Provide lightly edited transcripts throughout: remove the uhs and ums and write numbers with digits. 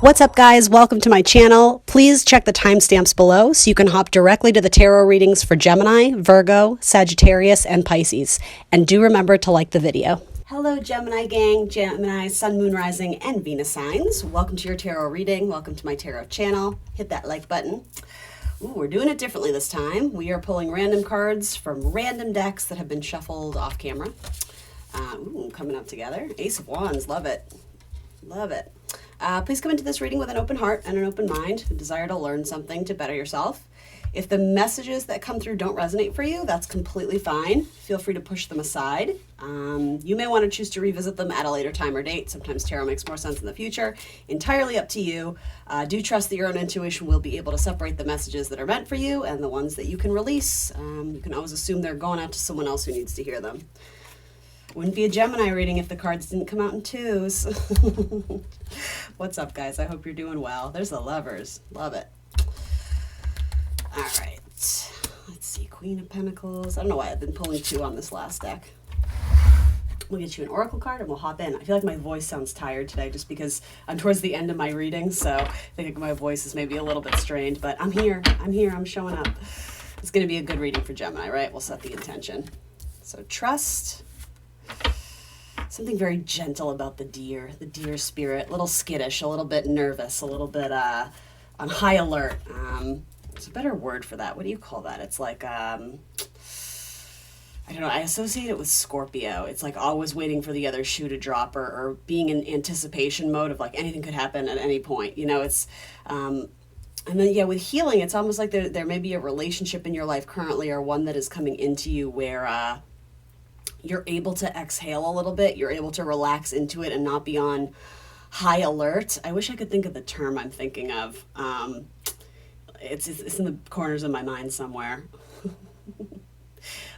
What's up, guys? Welcome to my channel. Please check the timestamps below so you can hop directly to the tarot readings for Gemini, Virgo, Sagittarius, and Pisces. And do remember to like the video. Hello, Gemini gang, Gemini, Sun, Moon, Rising, and Venus signs. Welcome to your tarot reading. Welcome to my tarot channel. Hit that like button. Ooh, we're doing it differently this time. We are pulling random cards from random decks that have been shuffled off camera. Coming up together. Ace of Wands, love it. Love it. Please come into this reading with an open heart and an open mind, a desire to learn something to better yourself. If the messages that come through don't resonate for you, that's completely fine. Feel free to push them aside. You may want to choose to revisit them at a later time or date. Sometimes tarot makes more sense in the future. Entirely up to you. Do trust that your own intuition will be able to separate the messages that are meant for you and the ones that you can release. You can always assume they're going out to someone else who needs to hear them. Wouldn't be a Gemini reading if the cards didn't come out in twos. What's up, guys? I hope you're doing well. There's the Lovers. Love it. All right. Let's see. Queen of Pentacles. I don't know why I've been pulling two on this last deck. We'll get you an oracle card and we'll hop in. I feel like my voice sounds tired today just because I'm towards the end of my reading, so I think my voice is maybe a little bit strained, but I'm here. I'm showing up. It's going to be a good reading for Gemini, right? We'll set the intention. So trust. Something very gentle about the deer spirit, a little skittish, a little bit nervous, a little bit on high alert. There's a better word for that. What do you call that? It's like, I don't know, I associate it with Scorpio. It's like always waiting for the other shoe to drop or being in anticipation mode of like anything could happen at any point. You know, it's, and then, yeah, with healing, it's almost like there may be a relationship in your life currently or one that is coming into you where, you're able to exhale a little bit. You're able to relax into it and not be on high alert. I wish I could think of the term I'm thinking of. It's in the corners of my mind somewhere.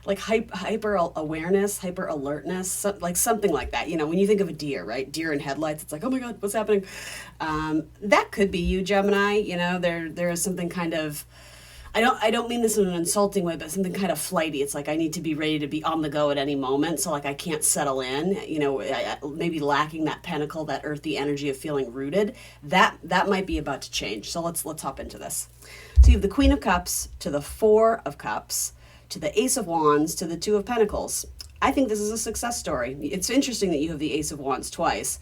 Like hyper awareness, hyper alertness, like something like that. You know, when you think of a deer, right? Deer in headlights, it's like, oh my God, what's happening? That could be you, Gemini. You know, there is something kind of, I don't mean this in an insulting way, but something kind of flighty. It's like I need to be ready to be on the go at any moment. So like I can't settle in, you know, maybe lacking that pentacle, that earthy energy of feeling rooted. That might be about to change. So let's hop into this. So you have the Queen of Cups to the Four of Cups to the Ace of Wands to the Two of Pentacles. I think this is a success story. It's interesting that you have the Ace of Wands twice.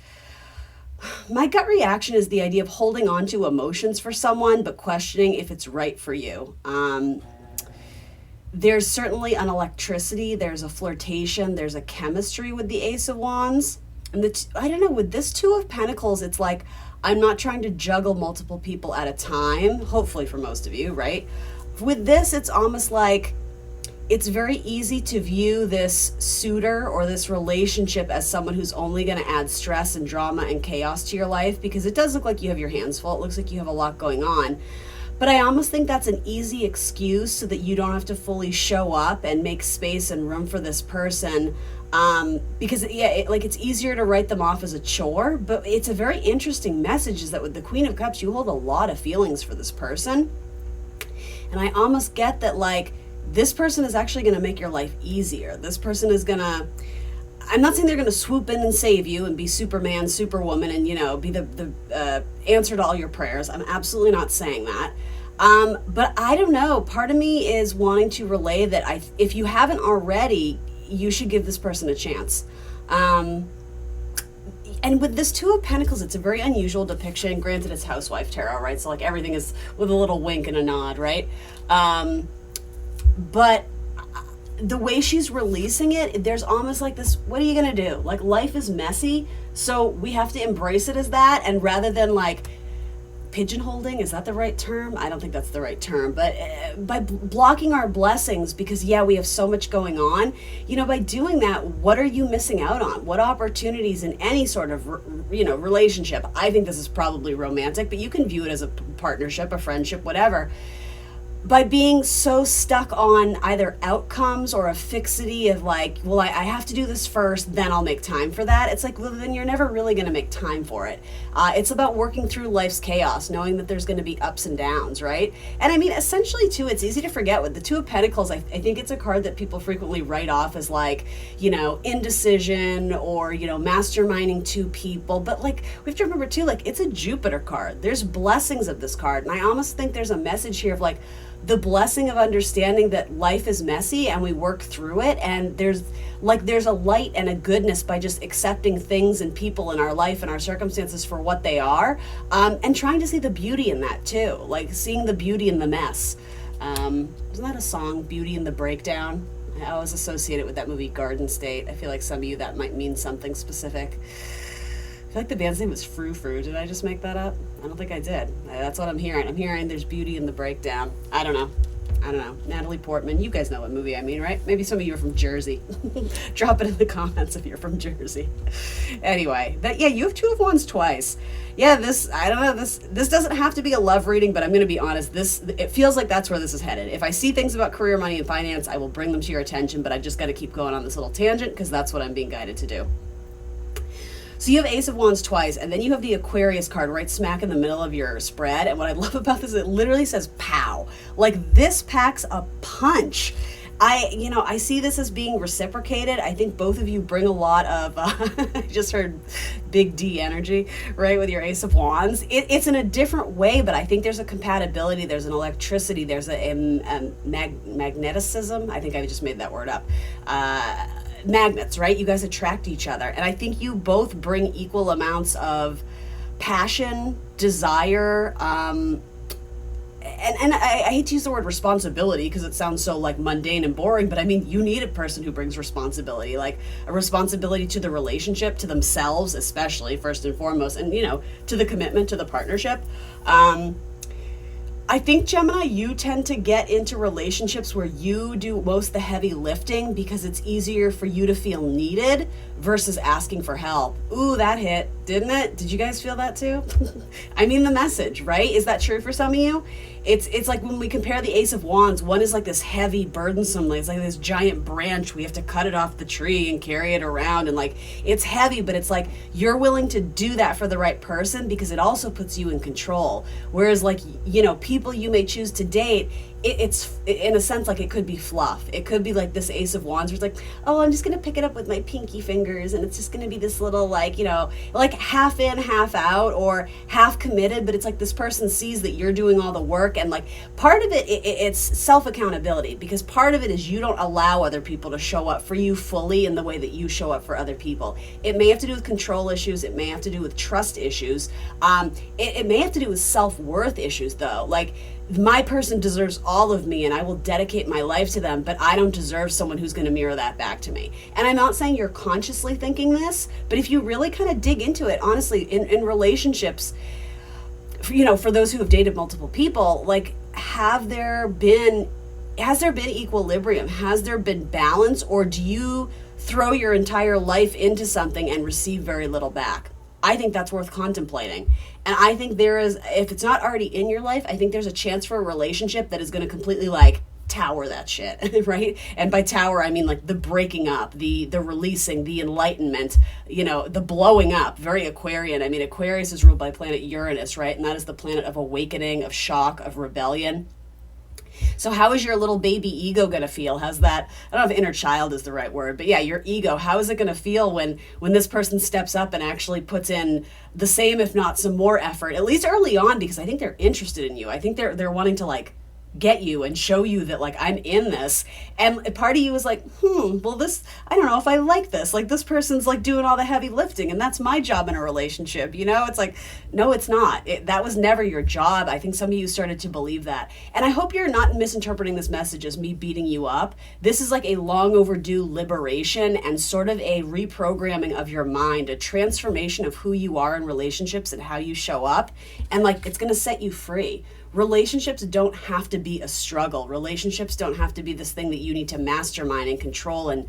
My gut reaction is the idea of holding on to emotions for someone, but questioning if it's right for you. There's certainly an electricity, there's a flirtation, there's a chemistry with the Ace of Wands. And I don't know, with this Two of Pentacles, it's like, I'm not trying to juggle multiple people at a time, hopefully for most of you, right? With this, it's almost like, it's very easy to view this suitor or this relationship as someone who's only going to add stress and drama and chaos to your life, because it does look like you have your hands full. It looks like you have a lot going on. But I almost think that's an easy excuse so that you don't have to fully show up and make space and room for this person. Because it's easier to write them off as a chore, but it's a very interesting message is that with the Queen of Cups, you hold a lot of feelings for this person. And I almost get that, like, this person is actually going to make your life easier. This person is going to, I'm not saying they're going to swoop in and save you and be Superman, Superwoman, and, you know, be the answer to all your prayers. I'm absolutely not saying that. But I don't know. Part of me is wanting to relay that if you haven't already, you should give this person a chance. And with this Two of Pentacles, it's a very unusual depiction. Granted, it's housewife tarot, right? So like everything is with a little wink and a nod, right? But the way she's releasing it, there's almost like this, what are you going to do? Like, life is messy, so we have to embrace it as that. And rather than like pigeonholing, is that the right term? I don't think that's the right term. But by blocking our blessings, because yeah, we have so much going on, you know, by doing that, what are you missing out on? What opportunities in any sort of, relationship? I think this is probably romantic, but you can view it as a partnership, a friendship, whatever. by being so stuck on either outcomes or a fixity of like, well, I have to do this first, then I'll make time for that. It's like, well, then you're never really going to make time for it. It's about working through life's chaos, knowing that there's going to be ups and downs, right? And I mean, essentially, too, it's easy to forget with the Two of Pentacles. I think it's a card that people frequently write off as like, you know, indecision or, you know, masterminding two people. But like, we have to remember, too, like, it's a Jupiter card. There's blessings of this card. And I almost think there's a message here of like, the blessing of understanding that life is messy and we work through it, and there's a light and a goodness by just accepting things and people in our life and our circumstances for what they are, and trying to see the beauty in that too, like seeing the beauty in the mess. Isn't that a song, Beauty in the Breakdown? I always associate it with that movie Garden State. I feel like some of you that might mean something specific. I feel like the band's name was Frou Frou. Did I just make that up? I don't think I did. That's what I'm hearing. I'm hearing there's beauty in the breakdown. I don't know. Natalie Portman. You guys know what movie I mean, right? Maybe some of you are from Jersey. Drop it in the comments if you're from Jersey. Anyway, you have Two of Wands twice. Yeah, this doesn't have to be a love reading, but I'm going to be honest. It feels like that's where this is headed. If I see things about career, money, and finance, I will bring them to your attention, but I've just got to keep going on this little tangent because that's what I'm being guided to do. So you have Ace of Wands twice, and then you have the Aquarius card right smack in the middle of your spread. And what I love about this, it literally says pow. Like, this packs a punch. I see this as being reciprocated. I think both of you bring a lot of, I just heard big D energy, right, with your Ace of Wands. It's in a different way, but I think there's a compatibility, there's an electricity, there's a magneticism. I think I just made that word up. Magnets, right? You guys attract each other. And I think you both bring equal amounts of passion, desire, and I hate to use the word responsibility because it sounds so like mundane and boring, but I mean, you need a person who brings responsibility, like a responsibility to the relationship, to themselves, especially first and foremost, and, you know, to the commitment, to the partnership. I think, Gemini, you tend to get into relationships where you do most of the heavy lifting because it's easier for you to feel needed versus asking for help. Ooh, that hit, didn't it? Did you guys feel that too? I mean, the message, right? Is that true for some of you? It's like when we compare the Ace of Wands, one is like this heavy, burdensome, it's like this giant branch. We have to cut it off the tree and carry it around, and like, it's heavy, but it's like you're willing to do that for the right person because it also puts you in control. Whereas, like, you know, people you may choose to date, it's in a sense like it could be fluff. It could be like this Ace of Wands where it's like, oh, I'm just gonna pick it up with my pinky fingers, and it's just gonna be this little, like, you know, like half in, half out, or half committed, but it's like this person sees that you're doing all the work. And like, part of it's self-accountability, because part of it is you don't allow other people to show up for you fully in the way that you show up for other people. It may have to do with control issues. It may have to do with trust issues. It may have to do with self-worth issues, though. Like, my person deserves all of me and I will dedicate my life to them, but I don't deserve someone who's going to mirror that back to me. And I'm not saying you're consciously thinking this, but if you really kind of dig into it, honestly, in relationships, you know, for those who have dated multiple people, like, has there been equilibrium? Has there been balance? Or do you throw your entire life into something and receive very little back? I think that's worth contemplating. And I think there is, if it's not already in your life, I think there's a chance for a relationship that is going to completely like tower that shit, right? And by tower, I mean like the breaking up, the releasing, the enlightenment, you know, the blowing up, very Aquarian. I mean, Aquarius is ruled by planet Uranus, right? And that is the planet of awakening, of shock, of rebellion. So how is your little baby ego going to feel? How's that? I don't know if inner child is the right word, but yeah, your ego, how is it going to feel when this person steps up and actually puts in the same, if not some more effort, at least early on, because I think they're interested in you. I think they're wanting to like get you and show you that like I'm in this. And part of you is like, well, this, I don't know if I like this. Like, this person's like doing all the heavy lifting and that's my job in a relationship. You know, it's like, no, it's not. That was never your job. I think some of you started to believe that. And I hope you're not misinterpreting this message as me beating you up. This is like a long overdue liberation and sort of a reprogramming of your mind, a transformation of who you are in relationships and how you show up. And like, it's going to set you free. Relationships don't have to be a struggle. Relationships don't have to be this thing that you need to mastermind and control. And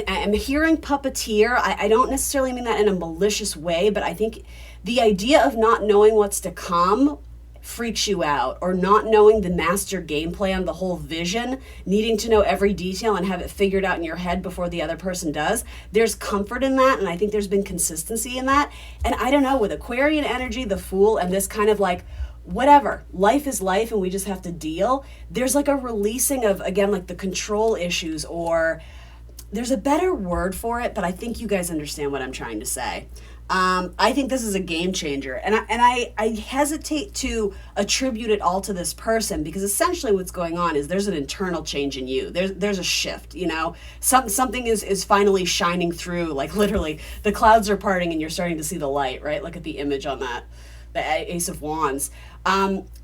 I'm hearing puppeteer. I don't necessarily mean that in a malicious way, but I think the idea of not knowing what's to come freaks you out, or not knowing the master game plan, the whole vision, needing to know every detail and have it figured out in your head before the other person does. There's comfort in that, and I think there's been consistency in that. And I don't know, with Aquarian energy, the Fool, and this kind of like, whatever, life is life and we just have to deal, there's like a releasing of, again, like the control issues, or there's a better word for it, but I think you guys understand what I'm trying to say. I think this is a game changer, and I hesitate to attribute it all to this person, because essentially what's going on is there's an internal change in you. There's a shift, you know, something is finally shining through, like literally the clouds are parting and you're starting to see the light, right? Look at the image on that, the Ace of Wands.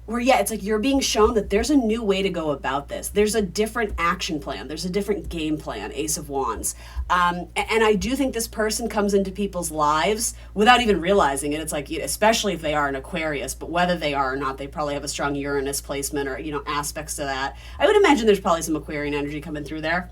Where, yeah, it's like you're being shown that there's a new way to go about this. There's a different action plan. There's a different game plan, Ace of Wands. And I do think this person comes into people's lives without even realizing it. It's like, especially if they are an Aquarius, but whether they are or not, they probably have a strong Uranus placement or, you know, aspects to that. I would imagine there's probably some Aquarian energy coming through there.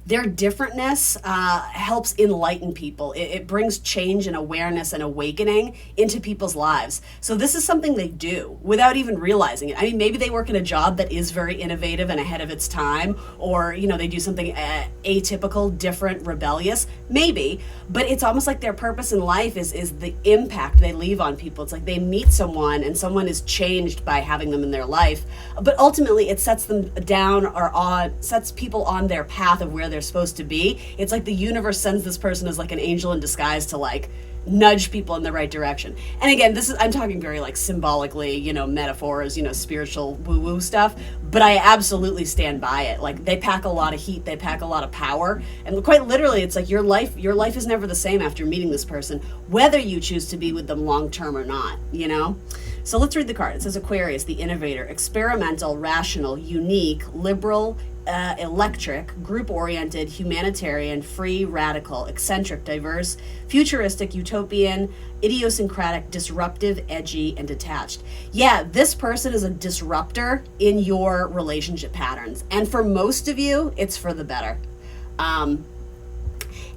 Their differentness helps enlighten people. It brings change and awareness and awakening into people's lives. So this is something they do without even realizing it. I mean, maybe they work in a job that is very innovative and ahead of its time, or, you know, they do something atypical, different, rebellious, maybe, but it's almost like their purpose in life is the impact they leave on people. It's like they meet someone and someone is changed by having them in their life, but ultimately it sets them down or sets people on their path of where they're supposed to be. It's like the universe sends this person as like an angel in disguise to like nudge people in the right direction. And again, I'm talking very like symbolically, you know, metaphors, you know, spiritual woo-woo stuff, but I absolutely stand by it. Like, they pack a lot of heat, they pack a lot of power, and quite literally it's like your life is never the same after meeting this person, whether you choose to be with them long term or not, you know? So let's read the card. It says Aquarius, the innovator, experimental, rational, unique, liberal, electric, group-oriented, humanitarian, free, radical, eccentric, diverse, futuristic, utopian, idiosyncratic, disruptive, edgy, and detached. Yeah, this person is a disruptor in your relationship patterns. And for most of you, it's for the better.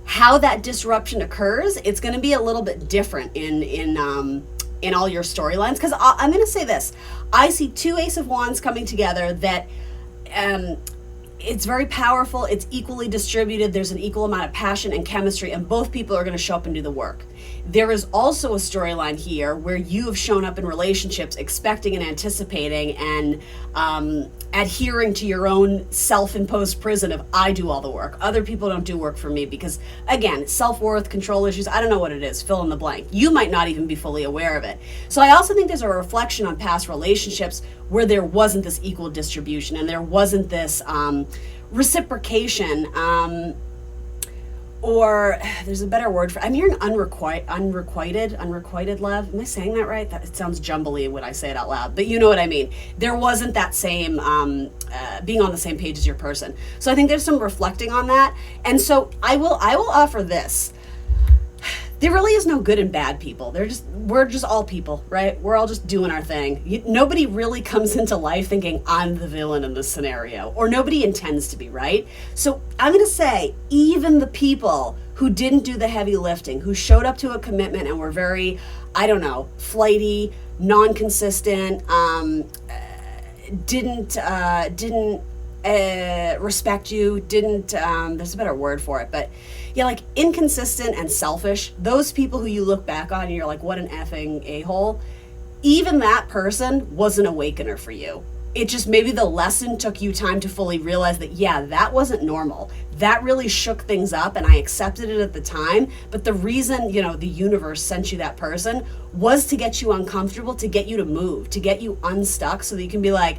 How that disruption occurs, it's going to be a little bit different in all your storylines. Because I'm going to say this. I see two Ace of Wands coming together that... it's very powerful, it's equally distributed, there's an equal amount of passion and chemistry, and both people are going to show up and do the work. There is also a storyline here where you have shown up in relationships expecting and anticipating and adhering to your own self-imposed prison of, I do all the work. Other people don't do work for me because, again, self-worth, control issues, I don't know what it is, fill in the blank. You might not even be fully aware of it. So I also think there's a reflection on past relationships where there wasn't this equal distribution and there wasn't this reciprocation, or there's a better word for, I'm hearing unrequited love. Am I saying that right? It sounds jumbly when I say it out loud, but you know what I mean. There wasn't that same being on the same page as your person. So I think there's some reflecting on that. And so I will offer this. There really is no good and bad people. We're just all people, right? We're all just doing our thing. Nobody really comes into life thinking, I'm the villain in this scenario, or nobody intends to be, right? So I'm going to say, even the people who didn't do the heavy lifting, who showed up to a commitment and were very, I don't know, flighty, non-consistent, didn't respect you, there's a better word for it, but yeah, like inconsistent and selfish, those people who you look back on and you're like, what an effing a-hole, even that person was an awakener for you. It just, maybe the lesson took you time to fully realize that, yeah, that wasn't normal. That really shook things up and I accepted it at the time. But the reason, you know, the universe sent you that person was to get you uncomfortable, to get you to move, to get you unstuck so that you can be like,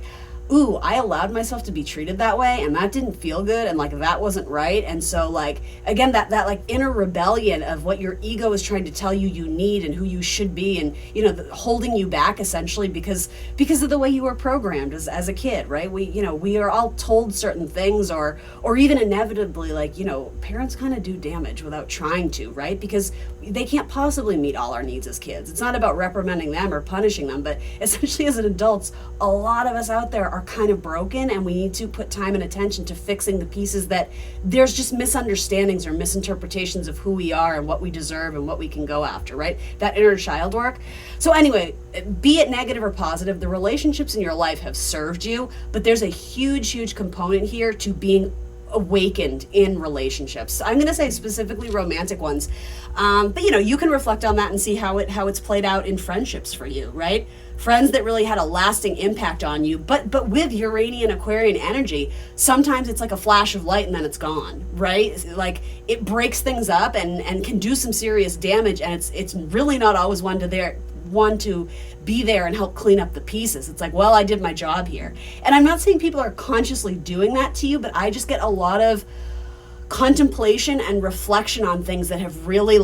ooh, I allowed myself to be treated that way and that didn't feel good and like that wasn't right. And so like, again, that like inner rebellion of what your ego is trying to tell you you need and who you should be, and, you know, holding you back essentially because of the way you were programmed as a kid, right? We are all told certain things or even inevitably, like, you know, parents kind of do damage without trying to, right? Because they can't possibly meet all our needs as kids. It's not about reprimanding them or punishing them, but essentially as an adults, a lot of us out there are are kind of broken, and we need to put time and attention to fixing the pieces that there's just misunderstandings or misinterpretations of who we are and what we deserve and what we can go after, right? That inner child work. So anyway, be it negative or positive, the relationships in your life have served you, but there's a huge component here to being awakened in relationships. I'm going to say specifically romantic ones, but you can reflect on that and see how it's played out in friendships for you, right? Friends that really had a lasting impact on you, but with Uranian Aquarian energy, sometimes it's like a flash of light and then it's gone, right? Like it breaks things up and can do some serious damage, and it's really not always one to be there and help clean up the pieces. It's like, well, I did my job here. And I'm not saying people are consciously doing that to you, but I just get a lot of contemplation and reflection on things that have really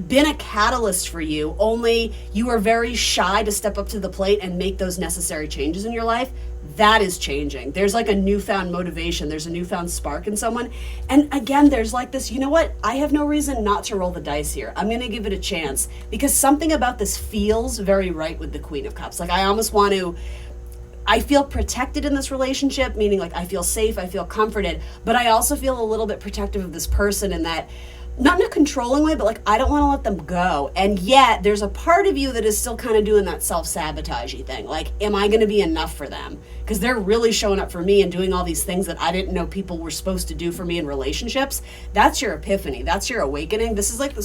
been a catalyst for you, only you are very shy to step up to the plate and make those necessary changes in your life. That is changing. There's like a newfound motivation. There's a newfound spark in someone. And again, there's like this, you know what? I have no reason not to roll the dice here. I'm going to give it a chance because something about this feels very right with the Queen of Cups. Like I feel protected in this relationship, meaning like I feel safe, I feel comforted, but I also feel a little bit protective of this person in that, not in a controlling way, but like I don't want to let them go. And yet there's a part of you that is still kind of doing that self-sabotagey thing. Like, am I going to be enough for them? Because they're really showing up for me and doing all these things that I didn't know people were supposed to do for me in relationships. That's your epiphany. That's your awakening. This is the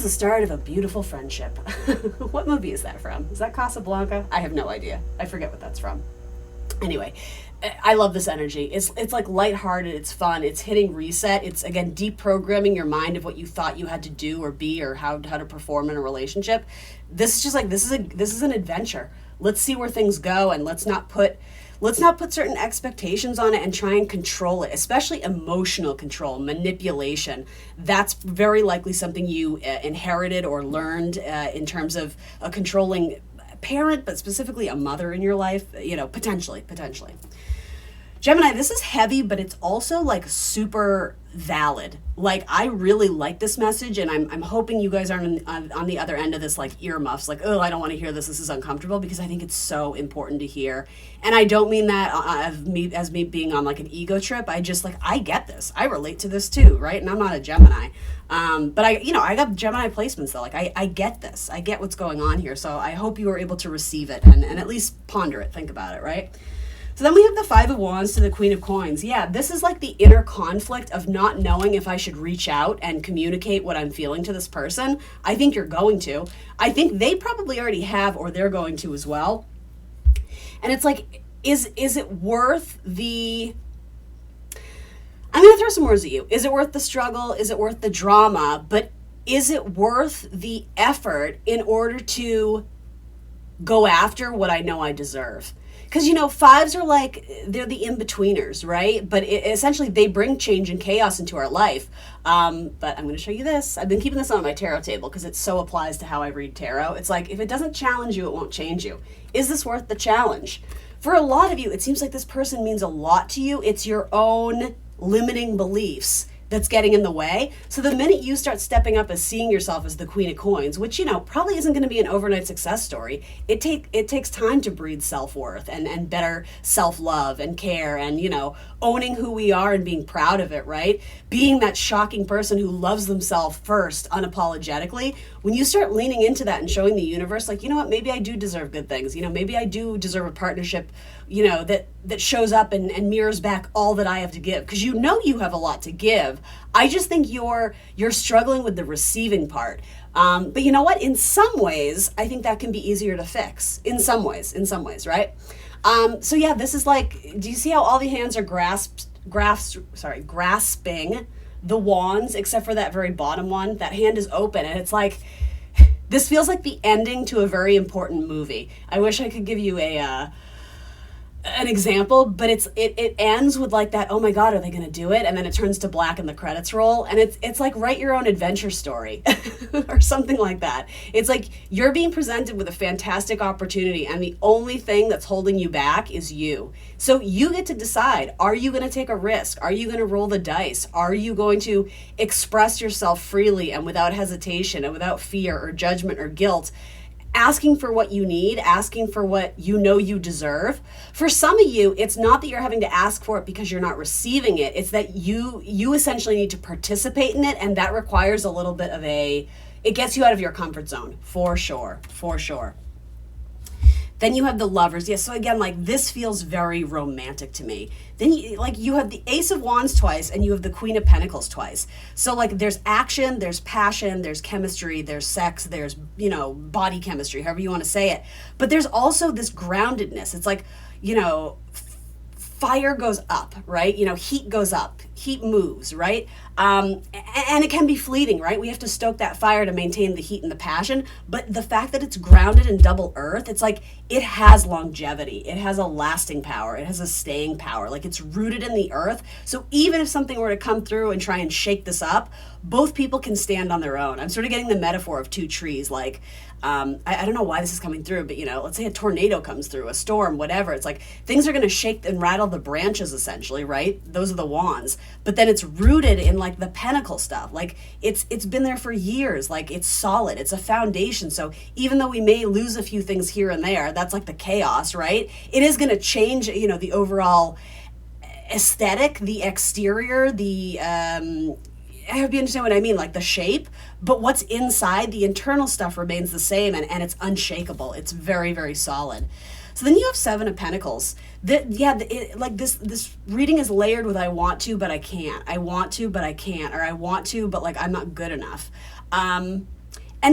start of a beautiful friendship. What movie is that from? Is that Casablanca? I have no idea. I forget what that's from. Anyway, I love this energy. It's like lighthearted, it's fun, it's hitting reset, it's again deprogramming your mind of what you thought you had to do or be or how to perform in a relationship. This is just like this is an adventure. Let's see where things go, and let's not put certain expectations on it and try and control it, especially emotional control, manipulation. That's very likely something you inherited or learned in terms of a controlling parent, but specifically a mother in your life, potentially. Gemini, this is heavy, but it's also like super valid. Like I really like this message, and I'm hoping you guys aren't on the other end of this like earmuffs, like, oh, I don't want to hear this. This is uncomfortable, because I think it's so important to hear. And I don't mean that as me being on like an ego trip. I just I get this. I relate to this too, right? And I'm not a Gemini. But I got Gemini placements though. Like I get this. I get what's going on here. So I hope you are able to receive it and at least ponder it, think about it, right? So then we have the Five of Wands to the Queen of Coins. Yeah, this is like the inner conflict of not knowing if I should reach out and communicate what I'm feeling to this person. I think you're going to. I think they probably already have, or they're going to as well. And it's like, is it worth the... I'm going to throw some words at you. Is it worth the struggle? Is it worth the drama? But is it worth the effort in order to go after what I know I deserve? Because, fives are like, they're the in-betweeners, right? But essentially, they bring change and chaos into our life. But I'm going to show you this. I've been keeping this on my tarot table because it so applies to how I read tarot. It's like, if it doesn't challenge you, it won't change you. Is this worth the challenge? For a lot of you, it seems like this person means a lot to you. It's your own limiting beliefs that's getting in the way. So the minute you start stepping up as seeing yourself as the Queen of Coins, which, probably isn't going to be an overnight success story, it takes time to breed self-worth and better self-love and care and, owning who we are and being proud of it, right? Being that shocking person who loves themselves first, unapologetically. When you start leaning into that and showing the universe, like, you know what, maybe I do deserve good things. Maybe I do deserve a partnership, that shows up and mirrors back all that I have to give. Because you have a lot to give. I just think you're struggling with the receiving part. But you know what? In some ways, I think that can be easier to fix. In some ways, right? So yeah, this is like, do you see how all the hands are grasping the wands, except for that very bottom one? That hand is open, and it's like, this feels like the ending to a very important movie. I wish I could give you an example, but it ends with like that, oh my God, are they going to do it? And then it turns to black and the credits roll. And it's like, write your own adventure story or something like that. It's like you're being presented with a fantastic opportunity, and the only thing that's holding you back is you. So you get to decide, are you going to take a risk? Are you going to roll the dice? Are you going to express yourself freely and without hesitation and without fear or judgment or guilt? asking for what you need, asking for what you know you deserve. For some of you, it's not that you're having to ask for it because you're not receiving it. It's that you essentially need to participate in it, and that requires a little bit of it gets you out of your comfort zone, for sure, for sure. Then you have the Lovers. Yes, so again, like this feels very romantic to me. Then you have the Ace of Wands twice and you have the Queen of Pentacles twice. So like there's action, there's passion, there's chemistry, there's sex, there's, body chemistry, however you want to say it. But there's also this groundedness. It's like, fire goes up, right? Heat goes up, heat moves, right? And it can be fleeting, right? We have to stoke that fire to maintain the heat and the passion. But the fact that it's grounded in double earth, it's like it has longevity. It has a lasting power. It has a staying power. Like it's rooted in the earth. So even if something were to come through and try and shake this up, both people can stand on their own. I'm sort of getting the metaphor of two trees. Like, I don't know why this is coming through, but let's say a tornado comes through, a storm, whatever. It's like things are going to shake and rattle the branches essentially, right? Those are the wands. But then it's rooted in like the pentacle stuff. Like it's been there for years. Like it's solid. It's a foundation. So even though we may lose a few things here and there, that's like the chaos, right? It is going to change, the overall aesthetic, the exterior, I hope you understand what I mean, like the shape, but what's inside, the internal stuff remains the same, and it's unshakable. It's very, very solid. So then you have Seven of Pentacles. This reading is layered with I want to, but I can't. I want to, but I can't. Or I want to, but like I'm not good enough. And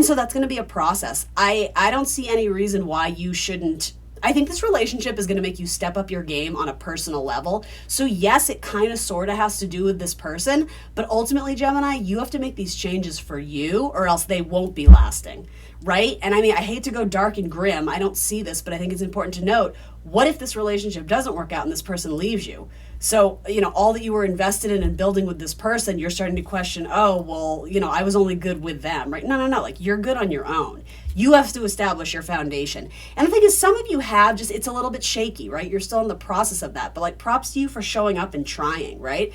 so that's going to be a process. I don't see any reason why you shouldn't. I think this relationship is going to make you step up your game on a personal level. So yes, it kind of sort of has to do with this person, but ultimately, Gemini, you have to make these changes for you or else they won't be lasting, right? And I mean, I hate to go dark and grim. I don't see this, but I think it's important to note, what if this relationship doesn't work out and this person leaves you? So, all that you were invested in and building with this person, you're starting to question, oh, well, I was only good with them, right? No. Like you're good on your own. You have to establish your foundation. And the thing is, some of you have it's a little bit shaky, right? You're still in the process of that, but like props to you for showing up and trying, right?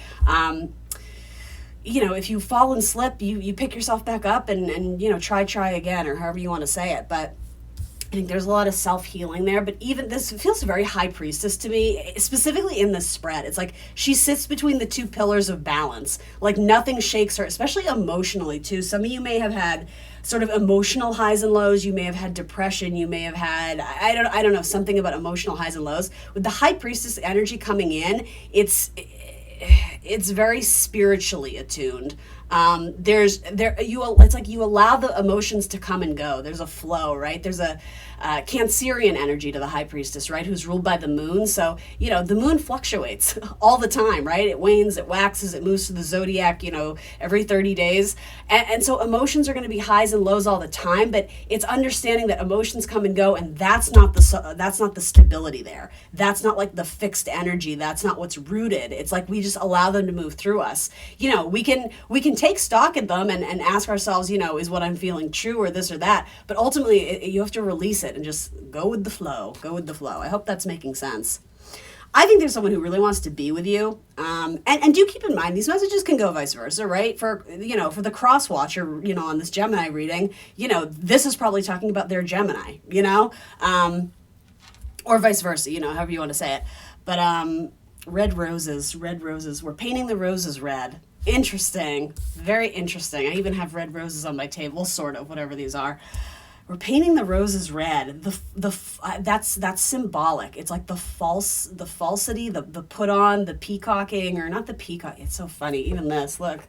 If you fall and slip, you pick yourself back up and try again, or however you want to say it. But I think there's a lot of self-healing there, but even this feels very High Priestess to me, specifically in this spread. It's like she sits between the two pillars of balance. Like nothing shakes her, especially emotionally too. Some of you may have had sort of emotional highs and lows. You may have had depression. You may have had, I don't know, something about emotional highs and lows. With the High Priestess energy coming in, it's very spiritually attuned. It's like you allow the emotions to come and go. There's a flow, right? There's a Cancerian energy to the High Priestess, right? Who's ruled by the moon. So, the moon fluctuates all the time, right? It wanes, it waxes, it moves to the zodiac, every 30 days. And so emotions are going to be highs and lows all the time, but it's understanding that emotions come and go, and that's not the stability there. That's not like the fixed energy. That's not what's rooted. It's like we just allow them to move through us. We can take stock in them and ask ourselves, is what I'm feeling true or this or that? But ultimately, you have to release it and just go with the flow. Go with the flow. I hope that's making sense. I think there's someone who really wants to be with you. And do keep in mind, these messages can go vice versa, right? For the cross watcher, on this Gemini reading, this is probably talking about their Gemini, or vice versa, however you want to say it. But red roses, we're painting the roses red. Interesting, very interesting. I even have red roses on my table, sort of, whatever these are. We're painting the roses red. That's symbolic. It's like the falsity, the put on, the peacocking, or not the peacock. It's so funny. Even this, look,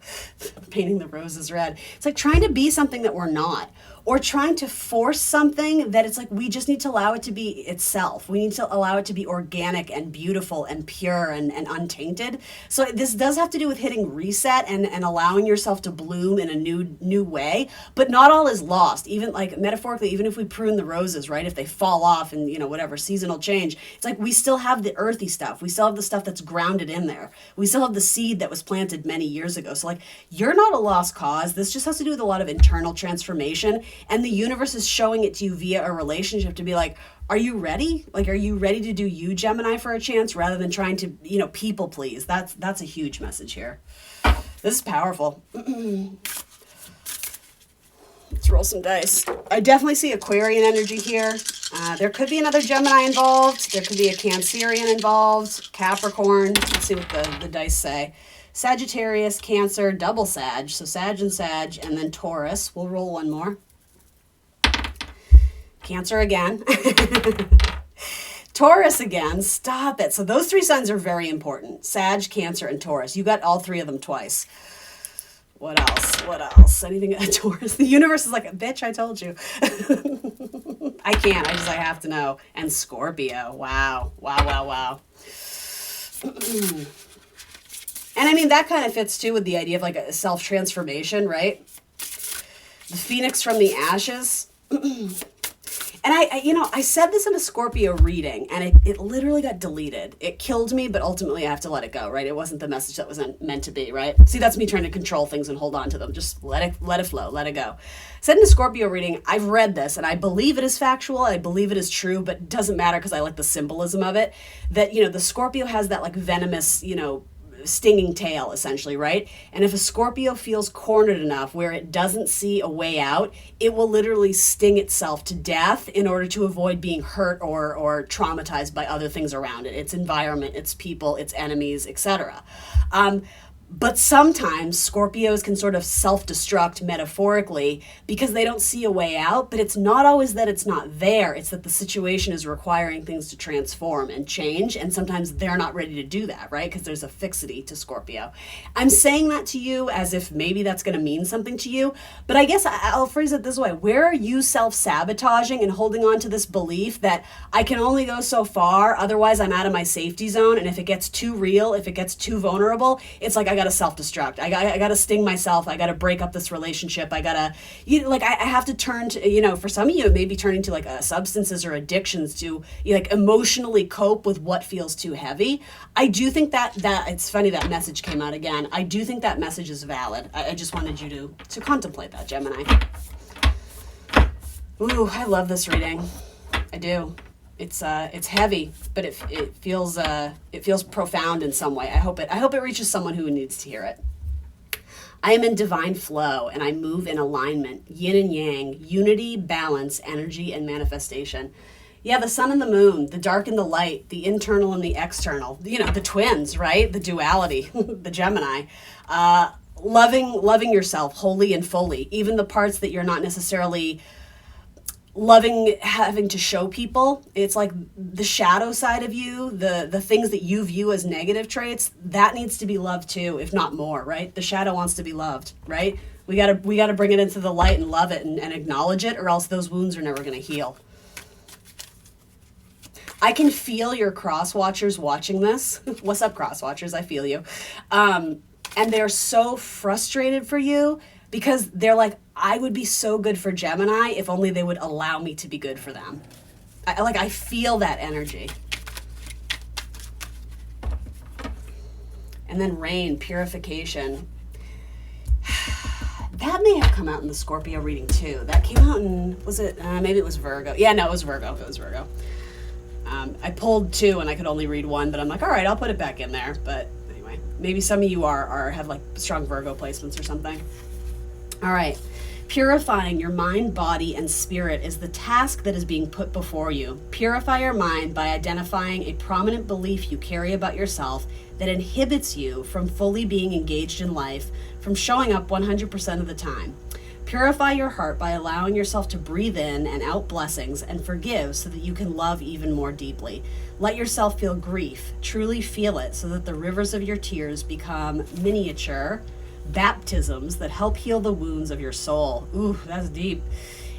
painting the roses red. It's like trying to be something that we're not, or trying to force something that it's like we just need to allow it to be itself. We need to allow it to be organic and beautiful and pure and untainted. So this does have to do with hitting reset and allowing yourself to bloom in a new way. But not all is lost. Even like metaphorically, even if we prune the roses, right? If they fall off and whatever seasonal change, it's like we still have the earthy stuff. We still have the stuff that's grounded in there. We still have the seed that was planted many years ago. So like you're not a lost cause. This just has to do with a lot of internal transformation. And the universe is showing it to you via a relationship to be like, are you ready? Like, are you ready to do you, Gemini, for a chance rather than trying to, people please? That's a huge message here. This is powerful. Let's roll some dice. I definitely see Aquarian energy here. There could be another Gemini involved. There could be a Cancerian involved. Capricorn. Let's see what the dice say. Sagittarius, Cancer, double Sag. So Sag and Sag, and then Taurus. We'll roll one more. Cancer again. Taurus again. Stop it. So those three signs are very important. Sag, Cancer, and Taurus. You got all three of them twice. What else? What else? Anything? Taurus. The universe is like, bitch, I told you. I can't. I have to know. And Scorpio. Wow. Wow, wow, wow. And I mean, that kind of fits too with the idea of like a self-transformation, right? The phoenix from the ashes. And I said this in a Scorpio reading, and it literally got deleted. It killed me, but ultimately I have to let it go, right? It wasn't the message that was meant to be, right? See, that's me trying to control things and hold on to them. Just let it flow, let it go. Said in a Scorpio reading, I've read this, and I believe it is factual, I believe it is true, but it doesn't matter because I like the symbolism of it. That, the Scorpio has that like venomous, stinging tail, essentially, right? And if a Scorpio feels cornered enough where it doesn't see a way out, it will literally sting itself to death in order to avoid being hurt or traumatized by other things around it, its environment, its people, its enemies, etc. But sometimes Scorpios can sort of self-destruct metaphorically because they don't see a way out, but it's not always that it's not there. It's that the situation is requiring things to transform and change, and sometimes they're not ready to do that, right? Because there's a fixity to Scorpio. I'm saying that to you as if maybe that's going to mean something to you, but I guess I'll phrase it this way. Where are you self-sabotaging and holding on to this belief that I can only go so far, otherwise I'm out of my safety zone, and if it gets too real, if it gets too vulnerable, it's like I got to self-destruct. I got to sting myself. I got to break up this relationship. I have to turn to, for some of you, it may be turning to like substances or addictions to like emotionally cope with what feels too heavy. I do think that it's funny that message came out again. I do think that message is valid. I just wanted you to contemplate that, Gemini. Ooh, I love this reading. I do. It's heavy, but it feels profound in some way. I hope it reaches someone who needs to hear it. I am in divine flow, and I move in alignment, yin and yang, unity, balance, energy, and manifestation. Yeah, the sun and the moon, the dark and the light, the internal and the external. The twins, right? The duality, the Gemini. Loving yourself wholly and fully, even the parts that you're not necessarily loving having to show people. It's like the shadow side of you, the things that you view as negative traits, that needs to be loved too, if not more, right? The shadow wants to be loved, right? We gotta bring it into the light and love it and acknowledge it, or else those wounds are never gonna heal. I can feel your cross watchers watching this. What's up, cross watchers? I feel you. And they're so frustrated for you because they're like, I would be so good for Gemini if only they would allow me to be good for them. I feel that energy. And then rain, purification. That may have come out in the Scorpio reading too. That came out in, was it, maybe it was Virgo. Yeah, no, it was Virgo. It was Virgo. I pulled two and I could only read one, but I'm like, all right, I'll put it back in there. But anyway, maybe some of you have like strong Virgo placements or something. All right. Purifying your mind, body, and spirit is the task that is being put before you. Purify your mind by identifying a prominent belief you carry about yourself that inhibits you from fully being engaged in life, from showing up 100% of the time. Purify your heart by allowing yourself to breathe in and out blessings and forgive so that you can love even more deeply. Let yourself feel grief, truly feel it, so that the rivers of your tears become miniature baptisms that help heal the wounds of your soul. Ooh, that's deep.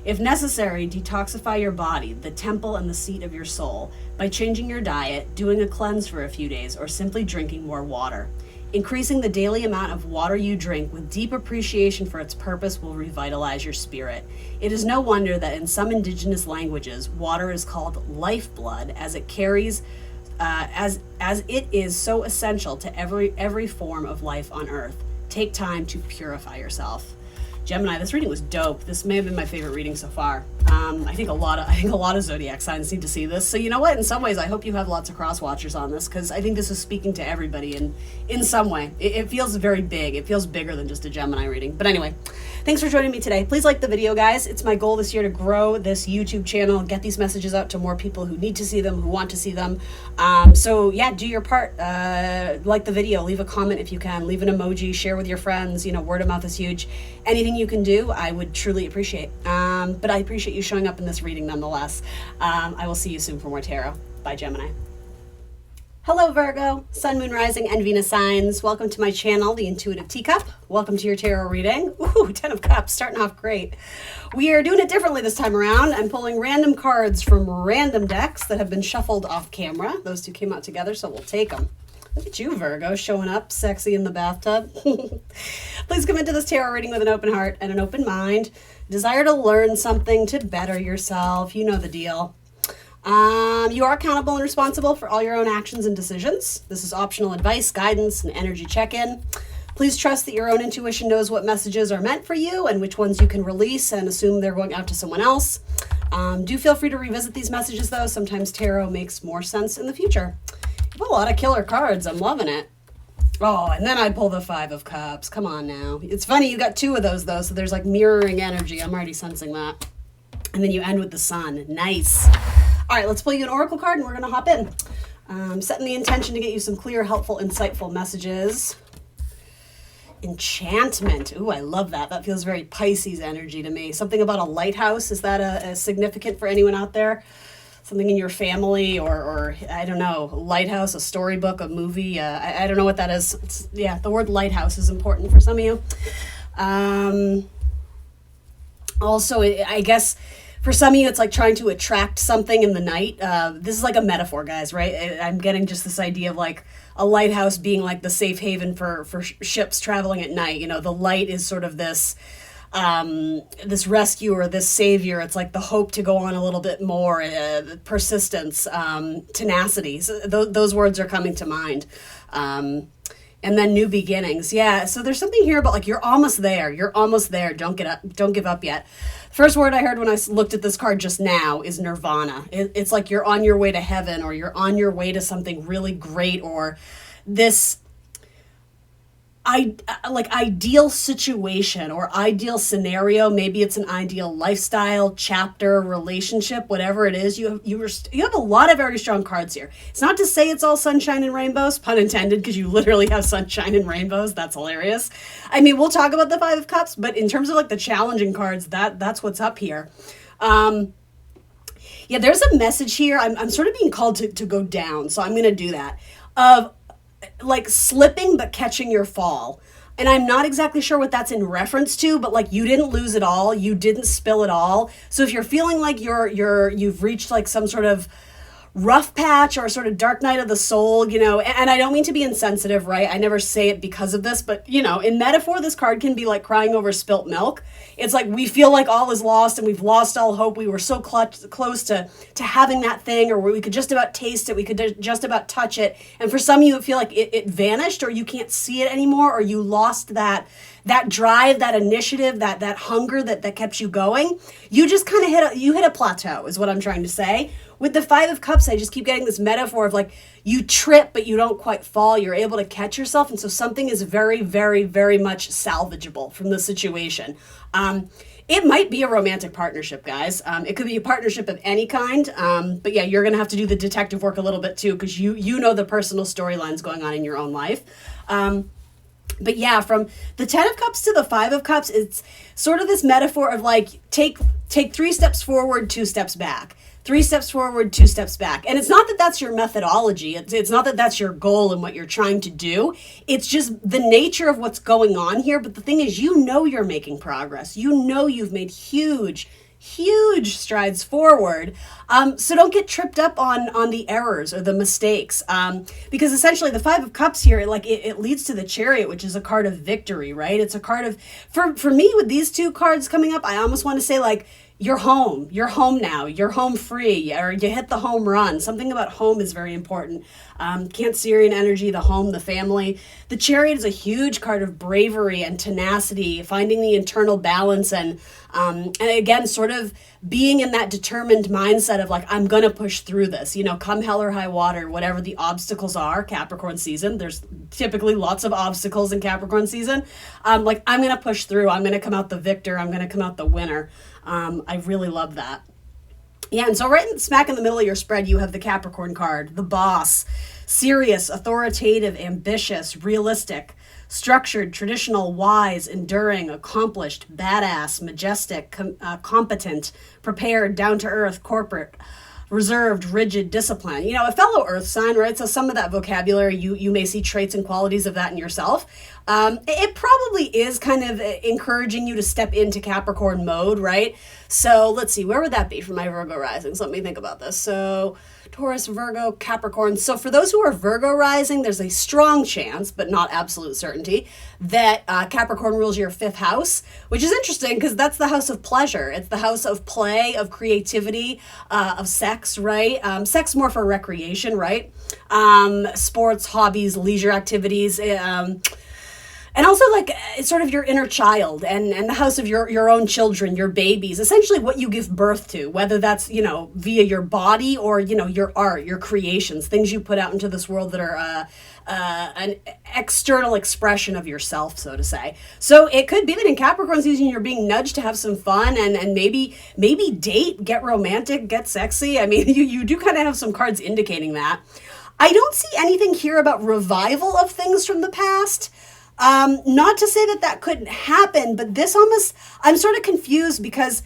If necessary, detoxify your body, the temple and the seat of your soul, by changing your diet, doing a cleanse for a few days, or simply drinking more water. Increasing the daily amount of water you drink with deep appreciation for its purpose will revitalize your spirit. It is no wonder that in some indigenous languages, water is called lifeblood, as it carries as it is so essential to every form of life on earth. Take time to purify yourself. Gemini, this reading was dope. This may have been my favorite reading so far. I think a lot of zodiac signs need to see this. So you know what? In some ways, I hope you have lots of cross watchers on this, because I think this is speaking to everybody in some way. It feels very big. It feels bigger than just a Gemini reading. But anyway, thanks for joining me today. Please like the video, guys. It's my goal this year to grow this YouTube channel, get these messages out to more people who need to see them, who want to see them. So yeah, do your part. Like the video, leave a comment if you can, leave an emoji, share with your friends. You know, word of mouth is huge. Anything you can do, I would truly appreciate. But I appreciate you showing up in this reading nonetheless. I will see you soon for more tarot. Bye, Gemini. Hello, Virgo, Sun, Moon, Rising, and Venus signs. Welcome to my channel, The Intuitive Teacup. Welcome to your tarot reading. Ooh, 10 of Cups, starting off great. We are doing it differently this time around. I'm pulling random cards from random decks that have been shuffled off camera. Those two came out together, so we'll take them. Look at you, Virgo, showing up sexy in the bathtub. Please come into this tarot reading with an open heart and an open mind. Desire to learn something, to better yourself. You know the deal. You are accountable and responsible for all your own actions and decisions. This is optional advice, guidance, and energy check-in. Please trust that your own intuition knows what messages are meant for you and which ones you can release and assume they're going out to someone else. Do feel free to revisit these messages, though. Sometimes tarot makes more sense in the future. You have a lot of killer cards. I'm loving it. Oh, and then I pull the 5 of Cups. Come on now. It's funny, you got 2 of those, though, so there's like mirroring energy. I'm already sensing that. And then you end with the Sun. Nice. All right, let's pull you an oracle card, and we're going to hop in. Setting the intention to get you some clear, helpful, insightful messages. Enchantment. Ooh, I love that. That feels very Pisces energy to me. Something about a lighthouse. Is that a significant for anyone out there? Something in your family, or I don't know, lighthouse, a storybook, a movie. I don't know what that is. Yeah, the word lighthouse is important for some of you. Also, I guess for some of you, it's like trying to attract something in the night. This is like a metaphor, guys, right? I'm getting just this idea of like a lighthouse being like the safe haven for ships traveling at night. You know, the light is sort of this rescuer, this savior. It's like the hope to go on a little bit more, persistence, tenacity. So those words are coming to mind. And then new beginnings. Yeah, so there's something here about like you're almost there. You're almost there. Don't give up yet. First word I heard when I looked at this card just now is nirvana. It's like you're on your way to heaven, or you're on your way to something really great, or this ideal situation or ideal scenario. Maybe it's an ideal lifestyle, chapter, relationship, whatever it is. You have a lot of very strong cards here. It's not to say it's all sunshine and rainbows, pun intended, because you literally have sunshine and rainbows. That's hilarious. I mean, we'll talk about the 5 of Cups, but in terms of like the challenging cards, that's what's up here. Yeah, there's a message here. I'm sort of being called to go down, so I'm going to do that. Of like slipping but catching your fall. And I'm not exactly sure what that's in reference to, but like you didn't lose it all, you didn't spill it all. So if you're feeling like you've reached like some sort of rough patch or sort of dark night of the soul, you know, and I don't mean to be insensitive, right? I never say it because of this, but you know, in metaphor, this card can be like crying over spilt milk. It's like we feel like all is lost and we've lost all hope. We were so close to having that thing, or we could just about taste it. We could just about touch it. And for some of you, it feel like it vanished, or you can't see it anymore, or you lost that drive, that initiative, that hunger that kept you going. You just kind of hit a plateau is what I'm trying to say. With the 5 of Cups, I just keep getting this metaphor of like you trip, but you don't quite fall. You're able to catch yourself. And so something is very, very, very much salvageable from the situation. It might be a romantic partnership, guys. It could be a partnership of any kind. But yeah, you're going to have to do the detective work a little bit too, because you know the personal storylines going on in your own life. But yeah, from the 10 of Cups to the 5 of Cups, it's sort of this metaphor of like, take 3 steps forward, 2 steps back. 3 steps forward, 2 steps back. And it's not that that's your methodology. It's not that that's your goal and what you're trying to do. It's just the nature of what's going on here. But the thing is, you know you're making progress. You know you've made huge strides forward. So don't get tripped up on the errors or the mistakes. Because essentially the 5 of Cups here, it leads to the Chariot, which is a card of victory, right? It's a card of, for me with these 2 cards coming up, I almost want to say like, you're home. You're home now. You're home free, or you hit the home run. Something about home is very important. Cancerian energy, the home, the family. The Chariot is a huge card of bravery and tenacity, finding the internal balance, and again, sort of being in that determined mindset of like, I'm going to push through this, come hell or high water, whatever the obstacles are. Capricorn season, there's typically lots of obstacles in Capricorn season. Like, I'm going to push through. I'm going to come out the victor. I'm going to come out the winner. I really love that. Yeah, and so right smack in the middle of your spread, you have the Capricorn card, the boss, serious, authoritative, ambitious, realistic, structured, traditional, wise, enduring, accomplished, badass, majestic, competent, prepared, down-to-earth, corporate, reserved, rigid, disciplined. A fellow earth sign, right? So some of that vocabulary, you may see traits and qualities of that in yourself. It probably is kind of encouraging you to step into Capricorn mode, right? So let's see, where would that be for my Virgo risings? Let me think about this. So Taurus, Virgo, Capricorn. So for those who are Virgo rising, there's a strong chance, but not absolute certainty, that Capricorn rules your 5th house, which is interesting because that's the house of pleasure. It's the house of play, of creativity, of sex, right? Sex more for recreation, right? Sports, hobbies, leisure activities, and also like it's sort of your inner child and the house of your own children, your babies, essentially what you give birth to, whether that's, via your body or, your art, your creations, things you put out into this world that are an external expression of yourself, so to say. So it could be that in Capricorn season, you're being nudged to have some fun and maybe date, get romantic, get sexy. I mean, you do kind of have some cards indicating that. I don't see anything here about revival of things from the past. Not to say that couldn't happen, but this almost, I'm sort of confused because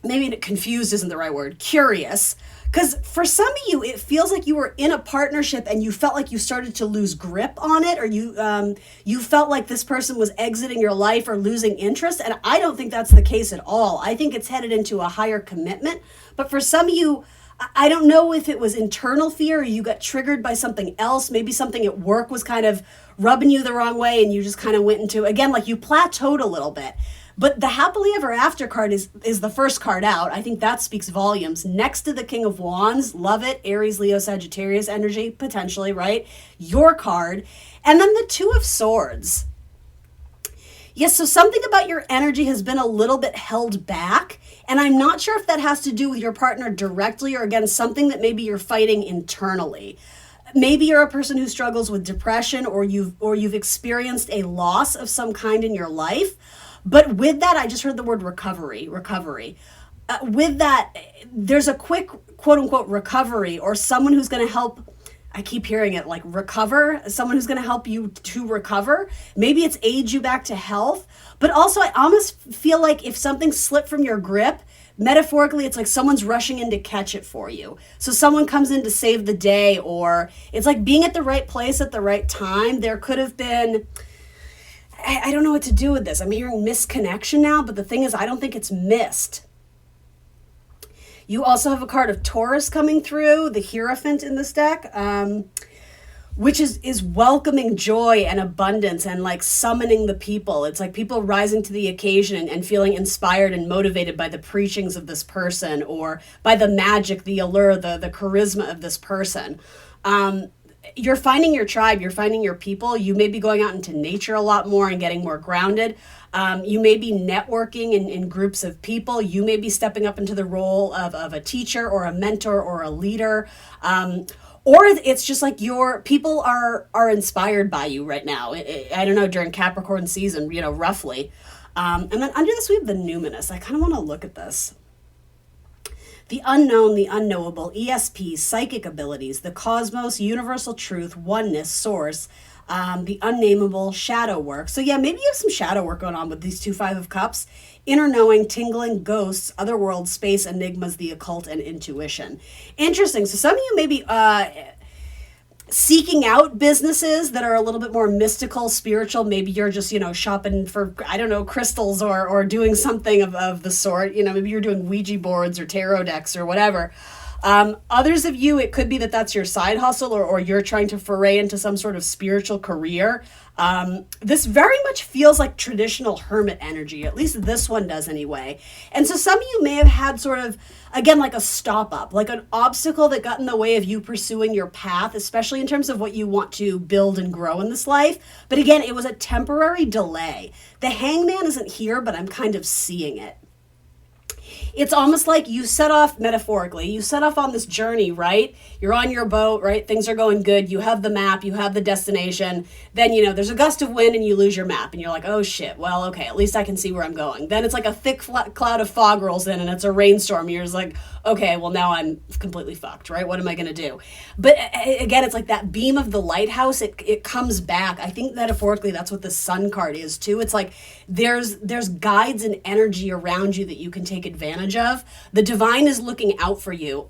maybe confused isn't the right word, curious. Because for some of you, it feels like you were in a partnership and you felt like you started to lose grip on it, or you felt like this person was exiting your life or losing interest. And I don't think that's the case at all. I think it's headed into a higher commitment. But for some of you, I don't know if it was internal fear or you got triggered by something else. Maybe something at work was kind of rubbing you the wrong way and you just kind of went into, again, like you plateaued a little bit. But the happily ever after card is the first card out. I think that speaks volumes. Next to the King of Wands, love it, Aries, Leo, Sagittarius energy, potentially, right? Your card. And then the Two of Swords. Yes, so something about your energy has been a little bit held back. And I'm not sure if that has to do with your partner directly or, again, something that maybe you're fighting internally. Maybe you're a person who struggles with depression or you've experienced a loss of some kind in your life. But with that, I just heard the word recovery. With that, there's a quick, quote unquote, recovery or someone who's going to help. I keep hearing it like recover, someone who's going to help you to recover. Maybe it's aid you back to health. But also, I almost feel like if something slipped from your grip, metaphorically, it's like someone's rushing in to catch it for you. So someone comes in to save the day, or it's like being at the right place at the right time. There could have been, I don't know what to do with this. I'm hearing misconnection now, but the thing is, I don't think it's missed. You also have a card of Taurus coming through, the Hierophant in this deck, which is welcoming joy and abundance and like summoning the people. It's like people rising to the occasion and feeling inspired and motivated by the preachings of this person or by the magic, the allure, the charisma of this person. You're finding your tribe, you're finding your people. You may be going out into nature a lot more and getting more grounded. You may be networking in groups of people. You may be stepping up into the role of a teacher or a mentor or a leader. Or it's just like your people are inspired by you right now. I don't know, during Capricorn season, roughly. And then under this, we have the numinous. I kind of want to look at this. The unknown, the unknowable, ESP, psychic abilities, the cosmos, universal truth, oneness, source, the unnameable, shadow work. So yeah, maybe you have some shadow work going on with these 2 5 of Cups. Inner knowing, tingling, ghosts, otherworld, space, enigmas, the occult, and intuition. Interesting. So some of you may be seeking out businesses that are a little bit more mystical, spiritual. Maybe you're just, shopping for, I don't know, crystals or doing something of the sort. Maybe you're doing Ouija boards or tarot decks or whatever. Others of you, it could be that that's your side hustle, or you're trying to foray into some sort of spiritual career. This very much feels like traditional hermit energy, at least this one does anyway. And so some of you may have had sort of, again, like a stop up, like an obstacle that got in the way of you pursuing your path, especially in terms of what you want to build and grow in this life. But again, it was a temporary delay. The hangman isn't here, but I'm kind of seeing it. It's almost like you set off, metaphorically, you set off on this journey, right? You're on your boat, right? Things are going good. You have the map, you have the destination. Then, there's a gust of wind and you lose your map. And you're like, oh shit, well, okay, at least I can see where I'm going. Then it's like a thick cloud of fog rolls in and it's a rainstorm. You're just like, okay, well, now I'm completely fucked, right? What am I going to do? But again, it's like that beam of the lighthouse, it comes back. I think metaphorically, that's what the sun card is too. It's like there's guides and energy around you that you can take advantage of. The divine is looking out for you.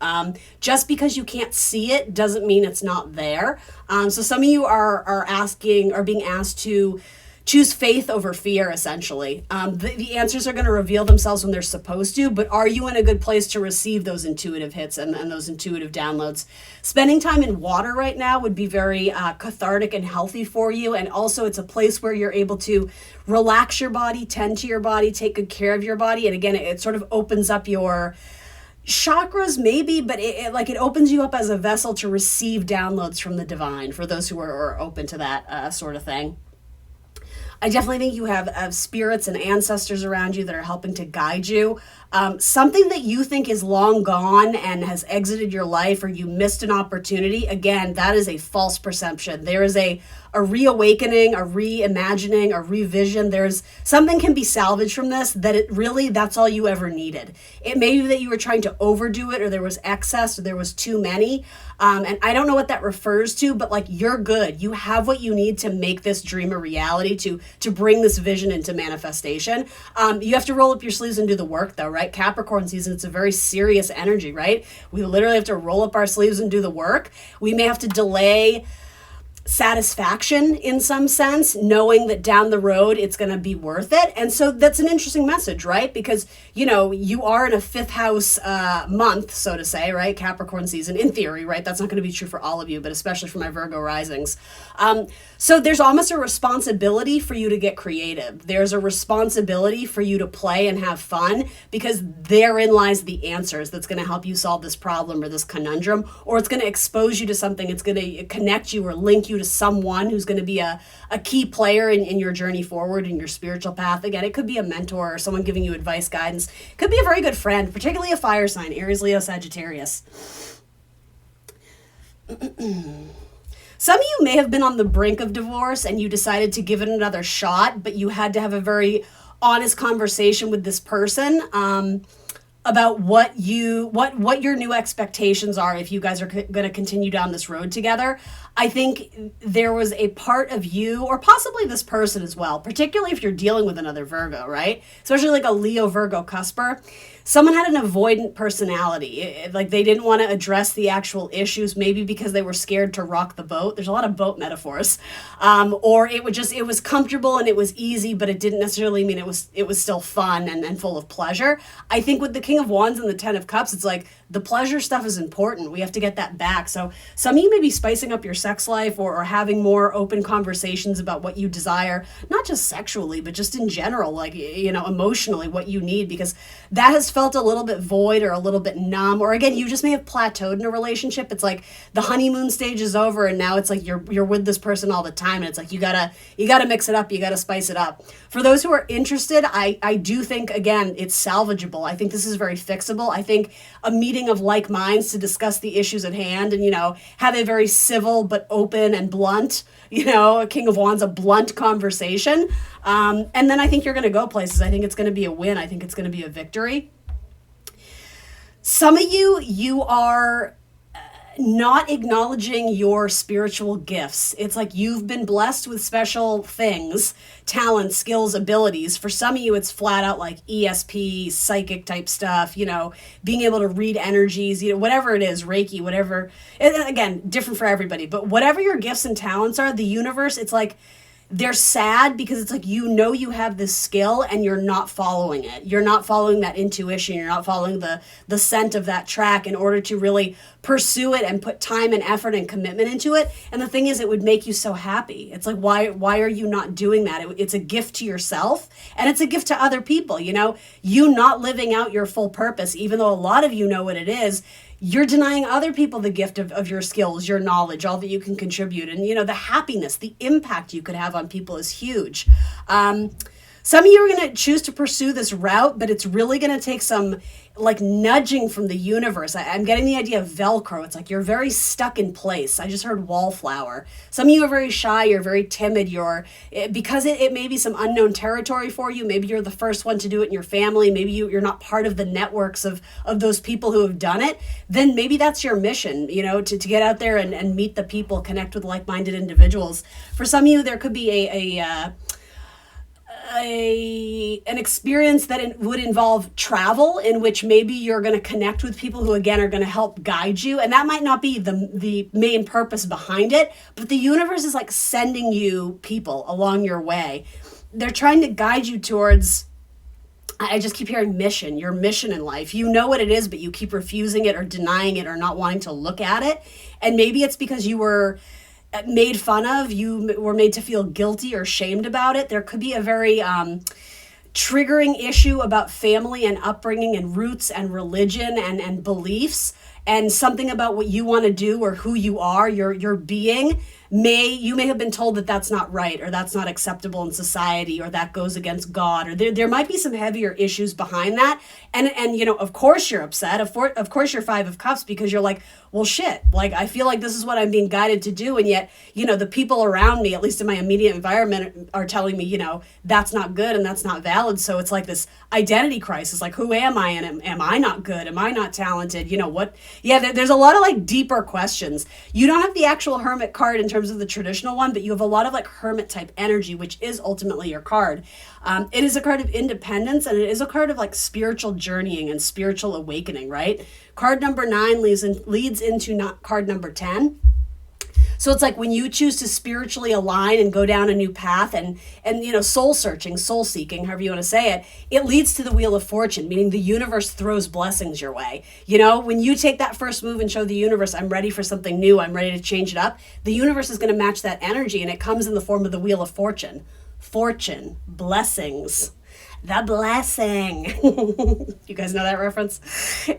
Just because you can't see it doesn't mean it's not there. So some of you are being asked to choose faith over fear, essentially. The answers are going to reveal themselves when they're supposed to, but are you in a good place to receive those intuitive hits and those intuitive downloads? Spending time in water right now would be very cathartic and healthy for you, and also it's a place where you're able to relax your body, tend to your body, take good care of your body, and again, it sort of opens up your chakras maybe, but it opens you up as a vessel to receive downloads from the divine, for those who are open to that sort of thing. I definitely think you have spirits and ancestors around you that are helping to guide you. Something that you think is long gone and has exited your life, or you missed an opportunity, again, that is a false perception. There is a reawakening, a reimagining, a revision. There's something can be salvaged from this, that's all you ever needed. It may be that you were trying to overdo it, or there was excess, or there was too many. And I don't know what that refers to, but like, you're good. You have what you need to make this dream a reality, to bring this vision into manifestation. You have to roll up your sleeves and do the work though, right? Capricorn season, it's a very serious energy, right? We literally have to roll up our sleeves and do the work. We may have to delay satisfaction in some sense, knowing that down the road it's going to be worth it. And so that's an interesting message, right? Because you are in a fifth house month, so to say, right? Capricorn season, in theory, right? That's not going to be true for all of you, but especially for my Virgo risings. So there's almost a responsibility for you to get creative. There's a responsibility for you to play and have fun, because therein lies the answers that's going to help you solve this problem or this conundrum, or it's going to expose you to something. It's going to connect you or link you to someone who's going to be a key player in your journey forward, in your spiritual path. Again, it could be a mentor or someone giving you advice, guidance. It could be a very good friend, particularly a fire sign, Aries, Leo, Sagittarius. Some of you may have been on the brink of divorce and you decided to give it another shot, but you had to have a very honest conversation with this person about what your new expectations are if you guys are going to continue down this road together. I think there was a part of you, or possibly this person as well, particularly if you're dealing with another Virgo, right? Especially like a Leo Virgo cusper. Someone had an avoidant personality. Like they didn't want to address the actual issues, maybe because they were scared to rock the boat. There's a lot of boat metaphors. Or it was comfortable and it was easy, but it didn't necessarily mean it was still fun and full of pleasure. I think with the King of Wands and the Ten of Cups, it's like the pleasure stuff is important. We have to get that back. So some of you may be spicing up your sex life or having more open conversations about what you desire, not just sexually, but just in general, like, emotionally, what you need, because that has felt a little bit void or a little bit numb, or again, you just may have plateaued in a relationship. It's like the honeymoon stage is over and now it's like you're with this person all the time, and it's like you gotta mix it up, you gotta spice it up. For those who are interested, I do think, again, it's salvageable. I think this is very fixable. I think a meeting of like minds to discuss the issues at hand and have a very civil but open and blunt, a King of Wands, a blunt conversation, and then I think you're going to go places. I think it's going to be a win. I think it's going to be a victory. Some of you are not acknowledging your spiritual gifts. It's like you've been blessed with special things, talents, skills, abilities. For some of you, it's flat out like ESP, psychic type stuff, being able to read energies, whatever it is, Reiki, whatever. And again, different for everybody, but whatever your gifts and talents are, the universe, it's like they're sad because it's like, you know, you have this skill and you're not following it. You're not following that intuition. You're not following the scent of that track in order to really pursue it and put time and effort and commitment into it. And the thing is, it would make you so happy. It's like, why are you not doing that? It's a gift to yourself and it's a gift to other people. You know, you not living out your full purpose, even though a lot of you know what it is, you're denying other people the gift of your skills, your knowledge, all that you can contribute. And, you know, the happiness, the impact you could have on people is huge. Some of you are going to choose to pursue this route, but it's really going to take some like nudging from the universe. I'm getting the idea of Velcro. It's like you're very stuck in place. I just heard wallflower. Some of you are very shy. You're very timid. Because it may be some unknown territory for you. Maybe you're the first one to do it in your family. Maybe you're not part of the networks of those people who have done it. Then maybe that's your mission, you know, to get out there and meet the people, connect with like-minded individuals. For some of you, there could be an experience that would involve travel, in which maybe you're going to connect with people who again are going to help guide you, and that might not be the main purpose behind it, but the universe is like sending you people along your way. They're trying to guide you towards, I just keep hearing mission, your mission in life. You know what it is, but you keep refusing it or denying it or not wanting to look at it. And maybe it's because you were made fun of, you were made to feel guilty or shamed about it. There could be a very triggering issue about family and upbringing and roots and religion and beliefs, and something about what you want to do or who you are, your being. You may have been told that that's not right, or that's not acceptable in society, or that goes against God, or there might be some heavier issues behind that. And you know, of course you're upset. Of course you're Five of Cups, because you're like, well, shit, like I feel like this is what I'm being guided to do, and yet, you know, the people around me, at least in my immediate environment, are telling me, you know, that's not good and that's not valid. So it's like this identity crisis, like, who am I, and am I not good? Am I not talented? You know what? Yeah, there's a lot of like deeper questions. You don't have the actual Hermit card in terms of the traditional one, but you have a lot of like Hermit type energy, which is ultimately your card. It is a card of independence, and it is a card of like spiritual journeying and spiritual awakening, right? Card number 9 leads into card number 10. So it's like when you choose to spiritually align and go down a new path and you know, soul searching, soul seeking, however you want to say it, it leads to the Wheel of Fortune, meaning the universe throws blessings your way. You know, when you take that first move and show the universe, I'm ready for something new, I'm ready to change it up, the universe is going to match that energy, and it comes in the form of the Wheel of Fortune. Fortune, blessings. The blessing. You guys know that reference?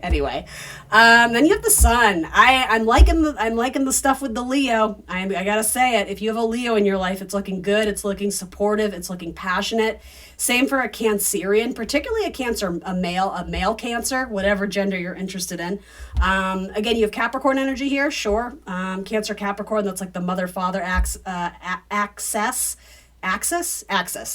Anyway, then you have the Sun. I'm liking the stuff with the Leo. I gotta say it. If you have a Leo in your life, it's looking good. It's looking supportive. It's looking passionate. Same for a Cancerian, particularly a male Cancer, whatever gender you're interested in. Again, you have Capricorn energy here, sure. Cancer, Capricorn. That's like the mother-father access,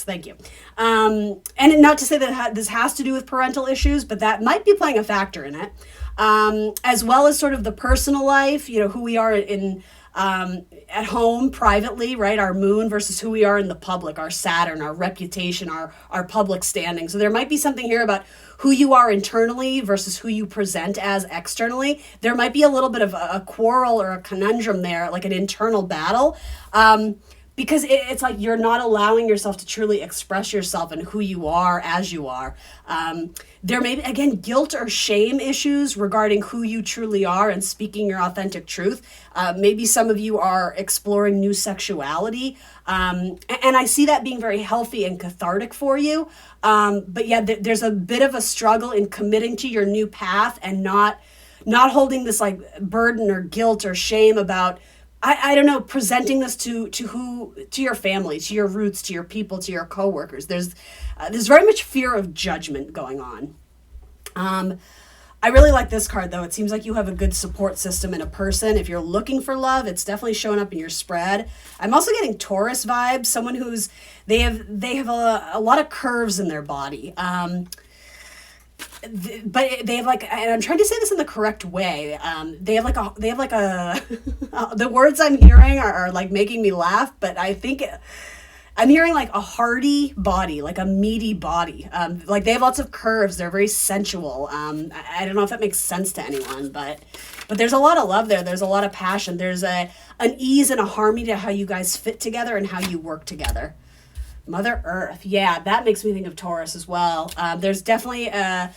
thank you. And not to say that this has to do with parental issues, but that might be playing a factor in it, as well as sort of the personal life, you know, who we are in at home privately, right? Our moon versus who we are in the public, our Saturn, our reputation, our public standing. So there might be something here about who you are internally versus who you present as externally. There might be a little bit of a quarrel or a conundrum there, like an internal battle. Because it's like you're not allowing yourself to truly express yourself and who you are as you are. There may be, again, guilt or shame issues regarding who you truly are and speaking your authentic truth. Maybe some of you are exploring new sexuality. And I see that being very healthy and cathartic for you. But yeah, there's a bit of a struggle in committing to your new path and not holding this like burden or guilt or shame about, I don't know, presenting this to your family, to your roots, to your people, to your coworkers. There's very much fear of judgment going on. I really like this card though. It seems like you have a good support system in a person. If you're looking for love, it's definitely showing up in your spread. I'm also getting Taurus vibes, someone who's they have a lot of curves in their body. But they have like, and I'm trying to say this in the correct way. They have like a the words I'm hearing are like making me laugh, but I think I'm hearing like a hearty body, like a meaty body. Like they have lots of curves. They're very sensual. I don't know if that makes sense to anyone, but But there's a lot of love there. There's a lot of passion. There's an ease and a harmony to how you guys fit together and how you work together. Mother Earth. Yeah, that makes me think of Taurus as well. There's definitely, I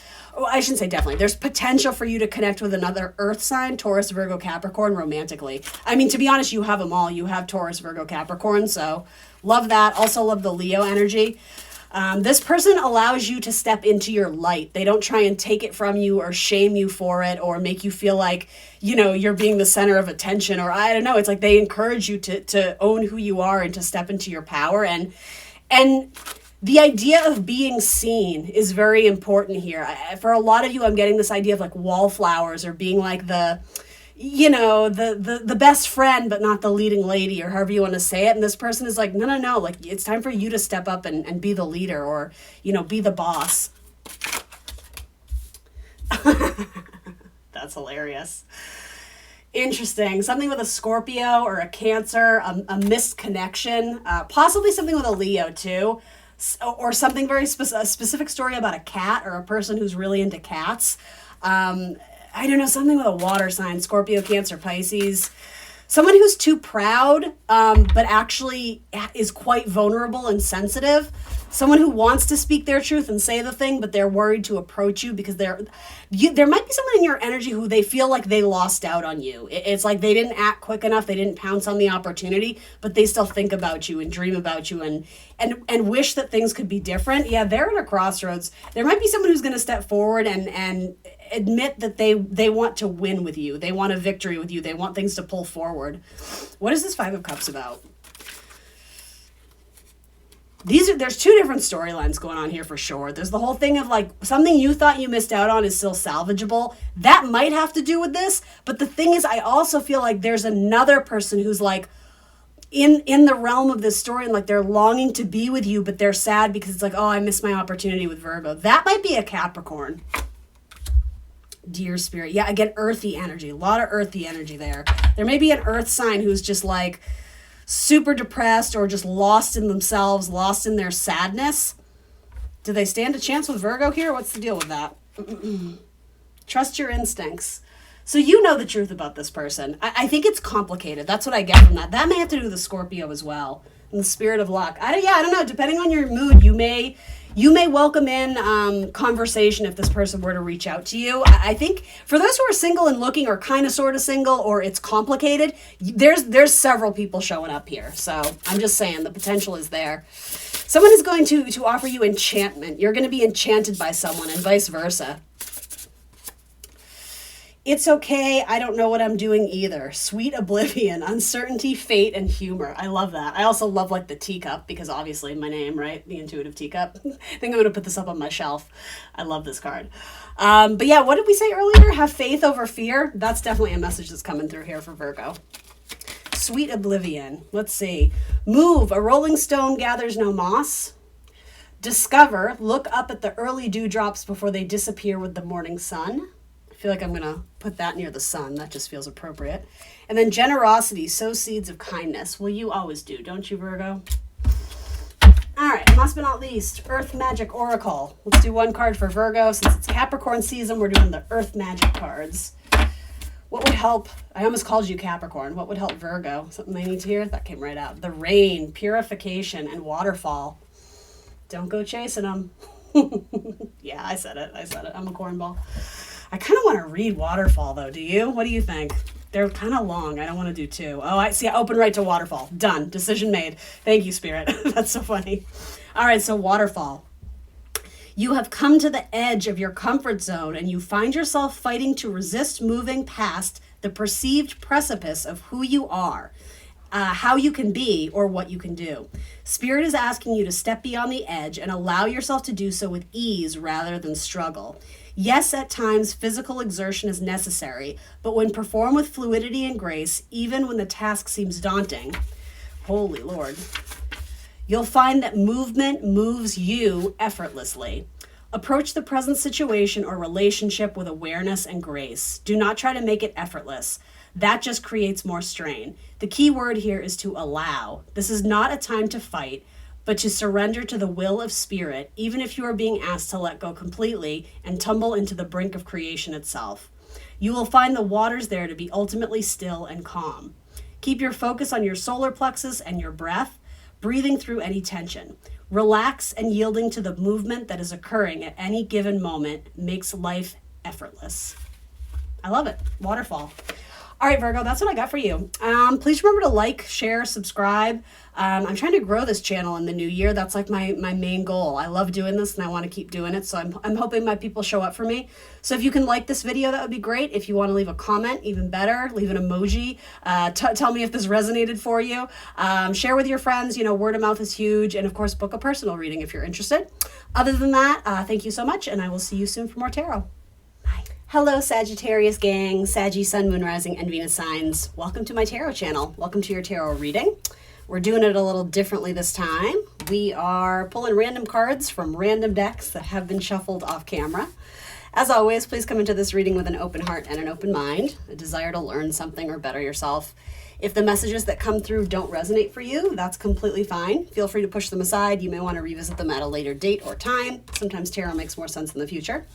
shouldn't say definitely, there's potential for you to connect with another Earth sign, Taurus, Virgo, Capricorn, romantically. I mean, to be honest, you have them all. You have Taurus, Virgo, Capricorn, so love that. Also love the Leo energy. This person allows you to step into your light. They don't try and take it from you or shame you for it or make you feel like, you know, you're being the center of attention, or I don't know. It's like they encourage you to own who you are and to step into your power. And the idea of being seen is very important here. For a lot of you, I'm getting this idea of like wallflowers or being like the, you know, the best friend, but not the leading lady, or however you want to say it. And this person is like, no, like it's time for you to step up and be the leader, or, you know, be the boss. That's hilarious. Interesting. Something with a Scorpio or a Cancer, a missed connection, possibly something with a Leo too, or something very a specific story about a cat or a person who's really into cats. I don't know, something with a water sign, Scorpio, Cancer, Pisces. Someone who's too proud, but actually is quite vulnerable and sensitive. Someone who wants to speak their truth and say the thing, but they're worried to approach you because there might be someone in your energy who they feel like they lost out on you. It's like they didn't act quick enough. They didn't pounce on the opportunity, but they still think about you and dream about you and wish that things could be different. Yeah, they're at a crossroads. There might be someone who's going to step forward and admit that they want to win with you. They want a victory with you. They want things to pull forward. What is this Five of Cups about? There's two different storylines going on here for sure. There's the whole thing of like something you thought you missed out on is still salvageable. That might have to do with this. But the thing is, I also feel like there's another person who's like in the realm of this story, and like they're longing to be with you, but they're sad because it's like, oh, I missed my opportunity with Virgo. That might be a Capricorn. Dear Spirit. Yeah, again, earthy energy. A lot of earthy energy there. There may be an earth sign who's just like super depressed or just lost in themselves, lost in their sadness. Do they stand a chance with Virgo here? What's the deal with that? Trust your instincts. So you know the truth about this person. I think it's complicated. That's what I get from that. That may have to do with the Scorpio as well. And the spirit of luck. I don't know. Depending on your mood, you may welcome in conversation if this person were to reach out to you. I think for those who are single and looking, or kind of sort of single, or it's complicated, there's several people showing up here. So I'm just saying the potential is there. Someone is going to offer you enchantment. You're going to be enchanted by someone, and vice versa. It's okay, I don't know what I'm doing either. Sweet oblivion, uncertainty, fate, and humor. I love that. I also love like the teacup, because obviously my name, right? The intuitive teacup. I think I'm going to put this up on my shelf. I love this card. But yeah, what did we say earlier? Have faith over fear. That's definitely a message that's coming through here for Virgo. Sweet oblivion. Let's see. Move, a rolling stone gathers no moss. Discover, look up at the early dewdrops before they disappear with the morning sun. I feel like I'm going to put that near the sun. That just feels appropriate. And then generosity, sow seeds of kindness. Well, you always do, don't you, Virgo? All right, last but not least, Earth Magic Oracle. Let's do one card for Virgo. Since it's Capricorn season, we're doing the Earth Magic cards. What would help? I almost called you Capricorn. What would help Virgo? Something they need to hear? That came right out. The rain, purification, and waterfall. Don't go chasing them. Yeah, I said it. I'm a cornball. I kind of want to read Waterfall, though. Do you? What do you think? They're kind of long. I don't want to do two. Oh, I see. I open right to Waterfall. Done. Decision made. Thank you, Spirit. That's so funny. All right, so Waterfall. You have come to the edge of your comfort zone, and you find yourself fighting to resist moving past the perceived precipice of who you are, how you can be, or what you can do. Spirit is asking you to step beyond the edge and allow yourself to do so with ease rather than struggle. Yes, at times physical exertion is necessary, but when performed with fluidity and grace, even when the task seems daunting, holy Lord, you'll find that movement moves you effortlessly. Approach the present situation or relationship with awareness and grace. Do not try to make it effortless. That just creates more strain. The key word here is to allow. This is not a time to fight, but to surrender to the will of Spirit, even if you are being asked to let go completely and tumble into the brink of creation itself. You will find the waters there to be ultimately still and calm. Keep your focus on your solar plexus and your breath, breathing through any tension. Relax and yielding to the movement that is occurring at any given moment makes life effortless. I love it. Waterfall. All right, Virgo, that's what I got for you. Please remember to like, share, subscribe. I'm trying to grow this channel in the new year. That's like my main goal. I love doing this and I want to keep doing it. So I'm hoping my people show up for me. So if you can like this video, that would be great. If you want to leave a comment, even better, leave an emoji. Tell me if this resonated for you. Share with your friends. You know, word of mouth is huge. And of course, book a personal reading if you're interested. Other than that, thank you so much. And I will see you soon for more tarot. Hello, Sagittarius gang, Saggy, Sun, Moon, Rising, and Venus signs. Welcome to my tarot channel. Welcome to your tarot reading. We're doing it a little differently this time. We are pulling random cards from random decks that have been shuffled off camera. As always, please come into this reading with an open heart and an open mind, a desire to learn something or better yourself. If the messages that come through don't resonate for you, that's completely fine. Feel free to push them aside. You may want to revisit them at a later date or time. Sometimes tarot makes more sense in the future.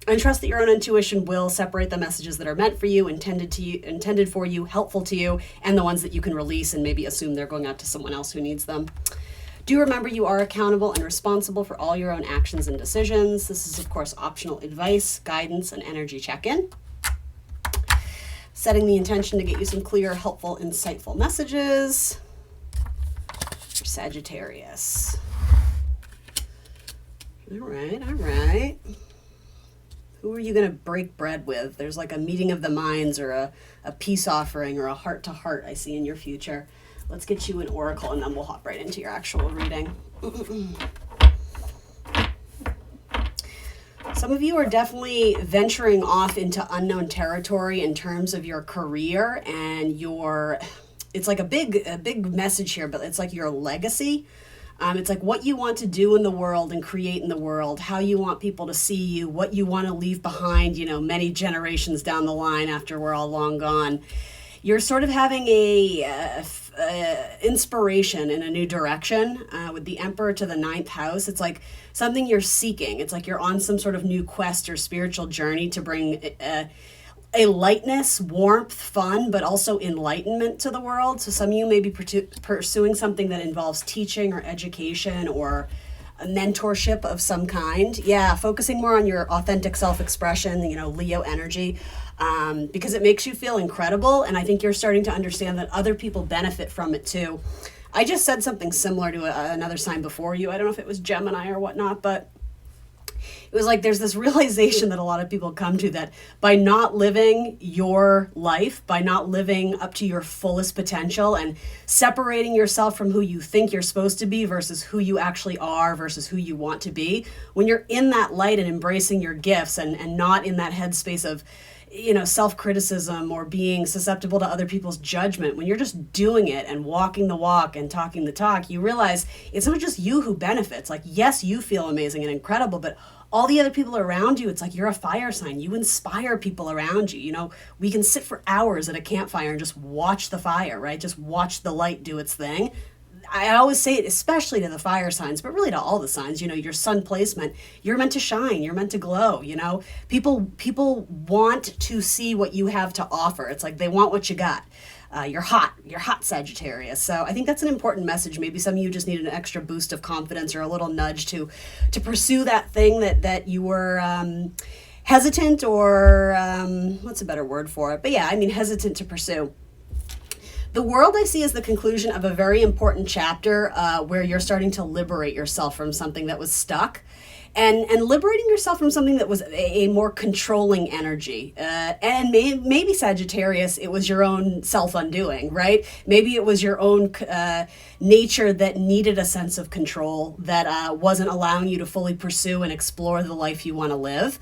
And trust that your own intuition will separate the messages that are meant for you, intended for you, helpful to you, and the ones that you can release and maybe assume they're going out to someone else who needs them. Do remember you are accountable and responsible for all your own actions and decisions. This is, of course, optional advice, guidance, and energy check-in. Setting the intention to get you some clear, helpful, insightful messages for Sagittarius. All right. Who are you going to break bread with? There's like a meeting of the minds or a peace offering or a heart-to-heart I see in your future. Let's get you an oracle and then we'll hop right into your actual reading. Some of you are definitely venturing off into unknown territory in terms of your career and it's like a big message here, but it's like your legacy. It's like what you want to do in the world and create in the world, how you want people to see you, what you want to leave behind, you know, many generations down the line after we're all long gone. You're sort of having a inspiration in a new direction with the Emperor to the 9th house. It's like something you're seeking. It's like you're on some sort of new quest or spiritual journey to bring a lightness, warmth, fun, but also enlightenment to the world. So some of you may be pursuing something that involves teaching or education or a mentorship of some kind. Yeah, focusing more on your authentic self-expression, you know, Leo energy, because it makes you feel incredible. And I think you're starting to understand that other people benefit from it too. I just said something similar to another sign before you. I don't know if it was Gemini or whatnot, but it was like there's this realization that a lot of people come to that by not living your life, by not living up to your fullest potential and separating yourself from who you think you're supposed to be versus who you actually are versus who you want to be, when you're in that light and embracing your gifts and not in that headspace of, you know, self-criticism or being susceptible to other people's judgment, when you're just doing it and walking the walk and talking the talk, you realize it's not just you who benefits. Like, yes, you feel amazing and incredible, but all the other people around you, it's like you're a fire sign. You inspire people around you. You know, we can sit for hours at a campfire and just watch the fire, right? Just watch the light do its thing. I always say it, especially to the fire signs, but really to all the signs, you know, your sun placement, you're meant to shine, you're meant to glow, you know, people want to see what you have to offer. It's like they want what you got. You're hot Sagittarius. So I think that's an important message. Maybe some of you just need an extra boost of confidence or a little nudge to pursue that thing that you were hesitant or what's a better word for it? But yeah, I mean, hesitant to pursue. The world I see as the conclusion of a very important chapter where you're starting to liberate yourself from something that was stuck. And liberating yourself from something that was a more controlling energy. And maybe Sagittarius, it was your own self-undoing, right? Maybe it was your own nature that needed a sense of control that wasn't allowing you to fully pursue and explore the life you want to live.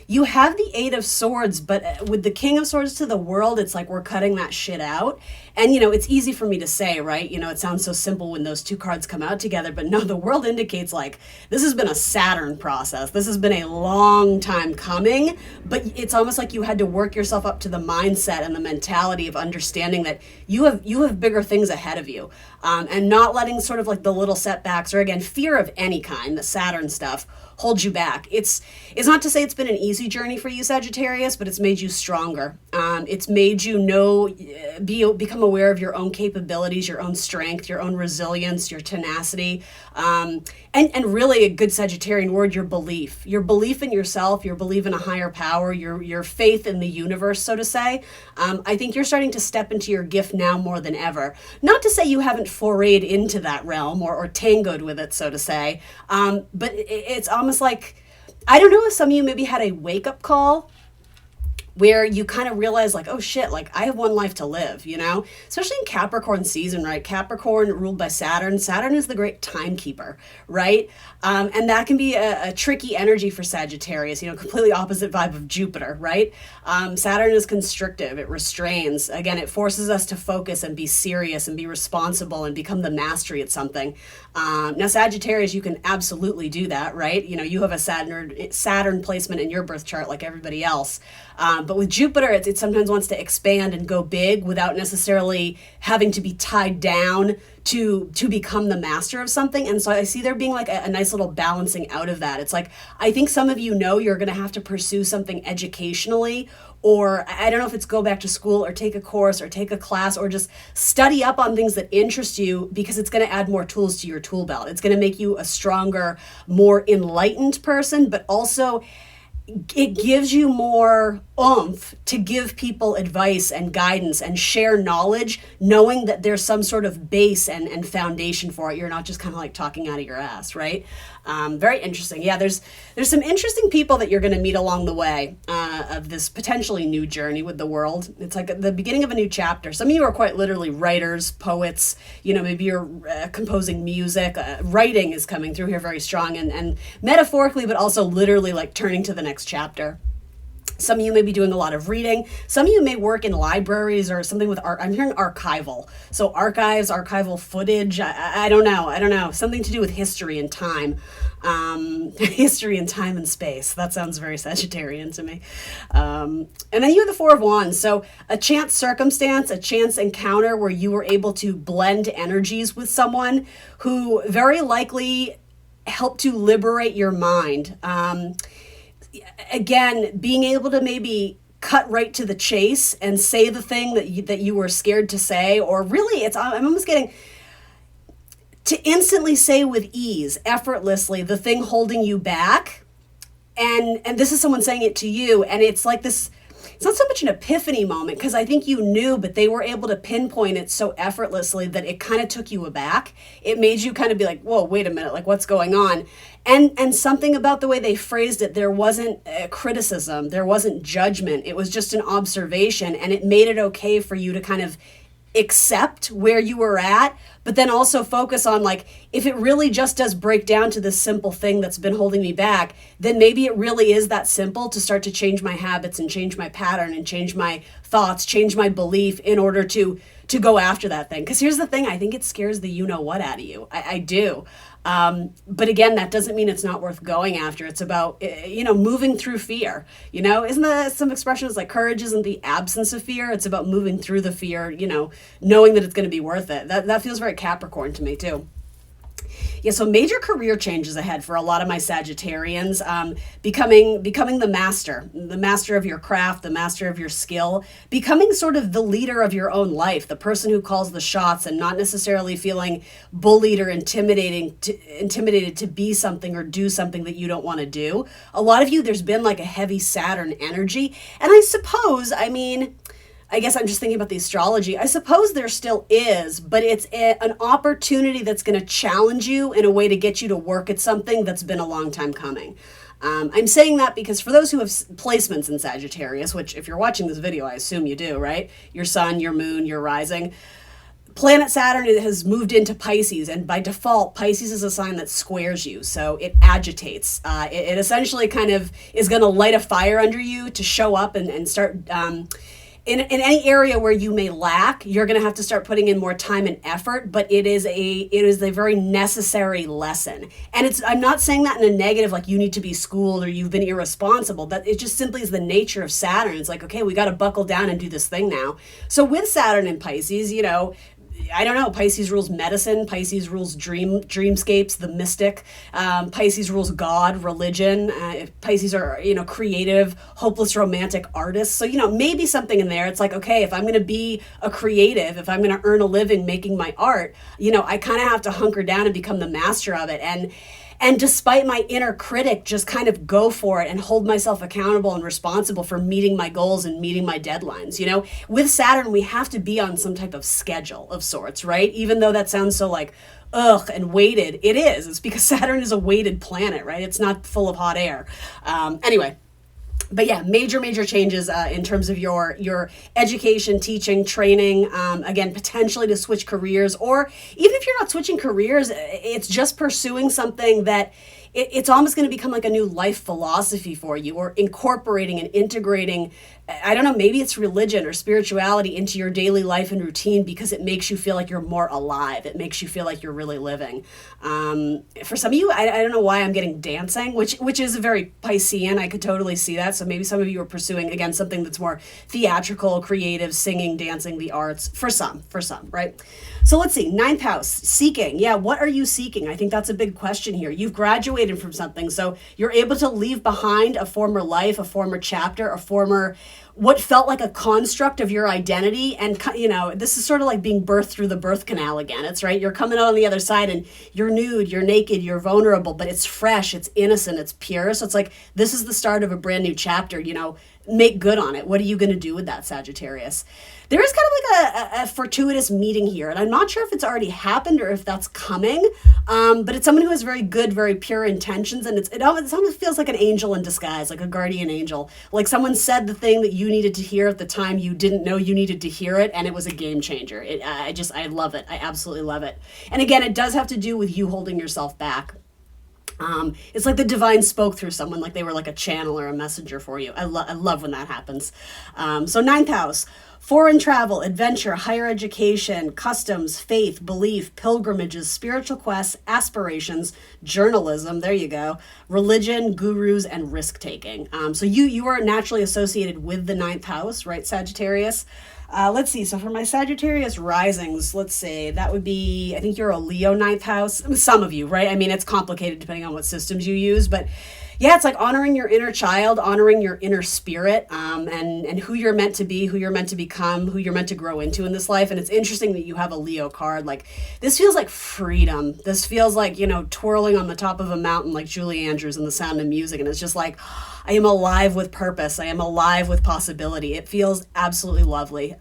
You have the 8 of Swords, but with the King of Swords to the world, it's like we're cutting that shit out. And, you know, it's easy for me to say, right? You know, it sounds so simple when those two cards come out together, but no, the world indicates like this has been a Saturn process. This has been a long time coming, but it's almost like you had to work yourself up to the mindset and the mentality of understanding that you have bigger things ahead of you. and not letting sort of like the little setbacks or again, fear of any kind, the Saturn stuff, hold you back. It's not to say it's been an easy journey for you, Sagittarius, but it's made you stronger. It's made you become aware of your own capabilities, your own strength, your own resilience, your tenacity, and really a good Sagittarian word, your belief in yourself, your belief in a higher power, your faith in the universe, so to say. I think you're starting to step into your gift now more than ever. Not to say you haven't forayed into that realm or tangoed with it, so to say, but it's almost like, I don't know if some of you maybe had a wake-up call where you kind of realize like, oh shit, like I have one life to live, you know, especially in Capricorn season, right? Capricorn ruled by Saturn. Saturn is the great timekeeper, right? And that can be a tricky energy for Sagittarius, you know, completely opposite vibe of Jupiter, right? Saturn is constrictive. It restrains. Again, it forces us to focus and be serious and be responsible and become the mastery at something. Now, Sagittarius, you can absolutely do that, right? You know, you have a Saturn placement in your birth chart like everybody else. But with Jupiter, it sometimes wants to expand and go big without necessarily having to be tied down to become the master of something. And so I see there being like a nice little balancing out of that. It's like, I think some of you know you're going to have to pursue something educationally, or I don't know if it's go back to school or take a course or take a class or just study up on things that interest you, because it's going to add more tools to your tool belt. It's going to make you a stronger, more enlightened person, but also it gives you more oomph to give people advice and guidance and share knowledge, knowing that there's some sort of base and foundation for it. You're not just kind of like talking out of your ass, right? Very interesting. Yeah, there's some interesting people that you're going to meet along the way of this potentially new journey with the world. It's like the beginning of a new chapter. Some of you are quite literally writers, poets, you know, maybe you're composing music. Writing is coming through here very strong and metaphorically, but also literally like turning to the next chapter. Some of you may be doing a lot of reading. Some of you may work in libraries or something with art. I'm hearing archival. So archives, archival footage. I don't know. Something to do with history and time. History and time and space. That sounds very Sagittarian to me. And then you have the Four of Wands. So a chance circumstance, a chance encounter where you were able to blend energies with someone who very likely helped to liberate your mind. Again, being able to maybe cut right to the chase and say the thing that you were scared to say, or really I'm almost getting to instantly say with ease, effortlessly, the thing holding you back. And this is someone saying it to you, and it's like this, it's not so much an epiphany moment, because I think you knew, but they were able to pinpoint it so effortlessly that it kind of took you aback. It made you kind of be like, whoa, wait a minute, like what's going on? And something about the way they phrased it, there wasn't criticism, there wasn't judgment, it was just an observation, and it made it okay for you to kind of accept where you were at, but then also focus on like, if it really just does break down to this simple thing that's been holding me back, then maybe it really is that simple to start to change my habits and change my pattern and change my thoughts, change my belief in order to go after that thing. Because here's the thing, I think it scares the you-know-what out of you. I do. But again, that doesn't mean it's not worth going after. It's about, you know, moving through fear. You know, isn't that some expressions like courage isn't the absence of fear? It's about moving through the fear, you know, knowing that it's going to be worth it. That feels very Capricorn to me too. Yeah, so major career changes ahead for a lot of my Sagittarians. Becoming the master of your craft, the master of your skill, becoming sort of the leader of your own life, the person who calls the shots and not necessarily feeling bullied or intimidated to be something or do something that you don't want to do. A lot of you, there's been like a heavy Saturn energy. And I guess I'm just thinking about the astrology. I suppose there still is, but it's an opportunity that's going to challenge you in a way to get you to work at something that's been a long time coming. I'm saying that because for those who have placements in Sagittarius, which if you're watching this video, I assume you do, right? Your sun, your moon, your rising. Planet Saturn has moved into Pisces, and by default, Pisces is a sign that squares you, so it agitates. It essentially kind of is going to light a fire under you to show up and start... In any area where you may lack, you're going to have to start putting in more time and effort, but it is a very necessary lesson. And I'm not saying that in a negative, like you need to be schooled or you've been irresponsible. That it just simply is the nature of Saturn. It's like, okay, we got to buckle down and do this thing now. So with Saturn in Pisces, you know, I don't know, Pisces rules medicine, Pisces rules dreamscapes, the mystic, Pisces rules God, religion, Pisces are, creative, hopeless romantic artists. So, maybe something in there. It's like, okay, if I'm going to be a creative, if I'm going to earn a living making my art, I kind of have to hunker down and become the master of it. And despite my inner critic, just kind of go for it and hold myself accountable and responsible for meeting my goals and meeting my deadlines. With Saturn, we have to be on some type of schedule of sorts, right? Even though that sounds so like, ugh, and weighted, it is. It's because Saturn is a weighted planet, right? It's not full of hot air. Anyway. But yeah, major changes in terms of your education, teaching, training, again, potentially to switch careers, or even if you're not switching careers, it's just pursuing something that it's almost going to become like a new life philosophy for you, or incorporating and integrating, I don't know, maybe it's religion or spirituality into your daily life and routine because it makes you feel like you're more alive. It makes you feel like you're really living. For some of you, I don't know why I'm getting dancing, which is a very Piscean. I could totally see that. So maybe some of you are pursuing, again, something that's more theatrical, creative, singing, dancing, the arts, for some, right? So let's see, 9th house, seeking. Yeah, what are you seeking? I think that's a big question here. You've graduated from something, so you're able to leave behind a former life, a former chapter, a former, what felt like a construct of your identity. And, this is sort of like being birthed through the birth canal again. It's right. You're coming out on the other side and you're nude, you're naked, you're vulnerable, but it's fresh, it's innocent, it's pure. So it's like, this is the start of a brand new chapter, make good on it. What are you going to do with that, Sagittarius? There is kind of like a fortuitous meeting here, and I'm not sure if it's already happened or if that's coming, but it's someone who has very good, very pure intentions, and it almost feels like an angel in disguise, like a guardian angel. Like someone said the thing that you needed to hear at the time you didn't know you needed to hear it, and it was a game changer. I love it. I absolutely love it. And again, it does have to do with you holding yourself back. It's like the divine spoke through someone, like they were like a channel or a messenger for you. I love when that happens. So 9th house, foreign travel, adventure, higher education, customs, faith, belief, pilgrimages, spiritual quests, aspirations, journalism, there you go, religion, gurus, and risk-taking. So you are naturally associated with the 9th house, right, Sagittarius? Let's see. So for my Sagittarius risings, let's say that would be, I think you're a Leo 9th house. Some of you, right? I mean, it's complicated depending on what systems you use, but yeah, it's like honoring your inner child, honoring your inner spirit, and who you're meant to be, who you're meant to become, who you're meant to grow into in this life. And it's interesting that you have a Leo card. Like, this feels like freedom. This feels like, twirling on the top of a mountain like Julie Andrews in The Sound of Music. And it's just like, I am alive with purpose. I am alive with possibility. It feels absolutely lovely.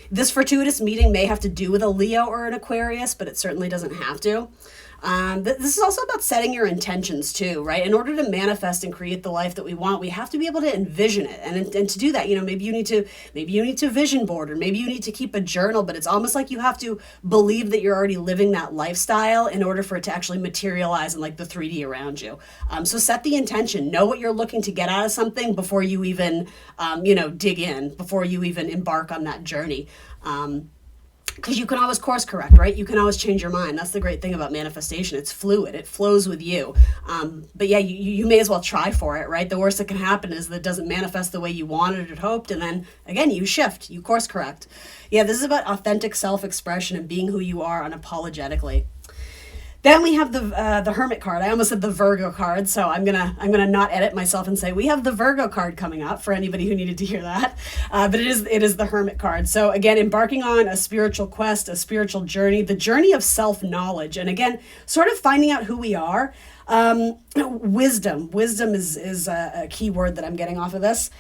This fortuitous meeting may have to do with a Leo or an Aquarius, but it certainly doesn't have to. This is also about setting your intentions too, right? In order to manifest and create the life that we want, we have to be able to envision it. And to do that, maybe you need to vision board, or maybe you need to keep a journal, but it's almost like you have to believe that you're already living that lifestyle in order for it to actually materialize in like the 3D around you. So set the intention, know what you're looking to get out of something before you even, dig in, before you even embark on that journey. Because you can always course correct, right? You can always change your mind. That's the great thing about manifestation. It's fluid. It flows with you. But yeah, you may as well try for it, right? The worst that can happen is that it doesn't manifest the way you wanted or hoped. And then again, you shift, you course correct. Yeah, this is about authentic self-expression and being who you are unapologetically. Then we have the Hermit card. I almost said the Virgo card, so I'm gonna not edit myself and say we have the Virgo card coming up for anybody who needed to hear that. But it is the Hermit card. So again, embarking on a spiritual quest, a spiritual journey, the journey of self-knowledge, and again, sort of finding out who we are. Wisdom is a key word that I'm getting off of this.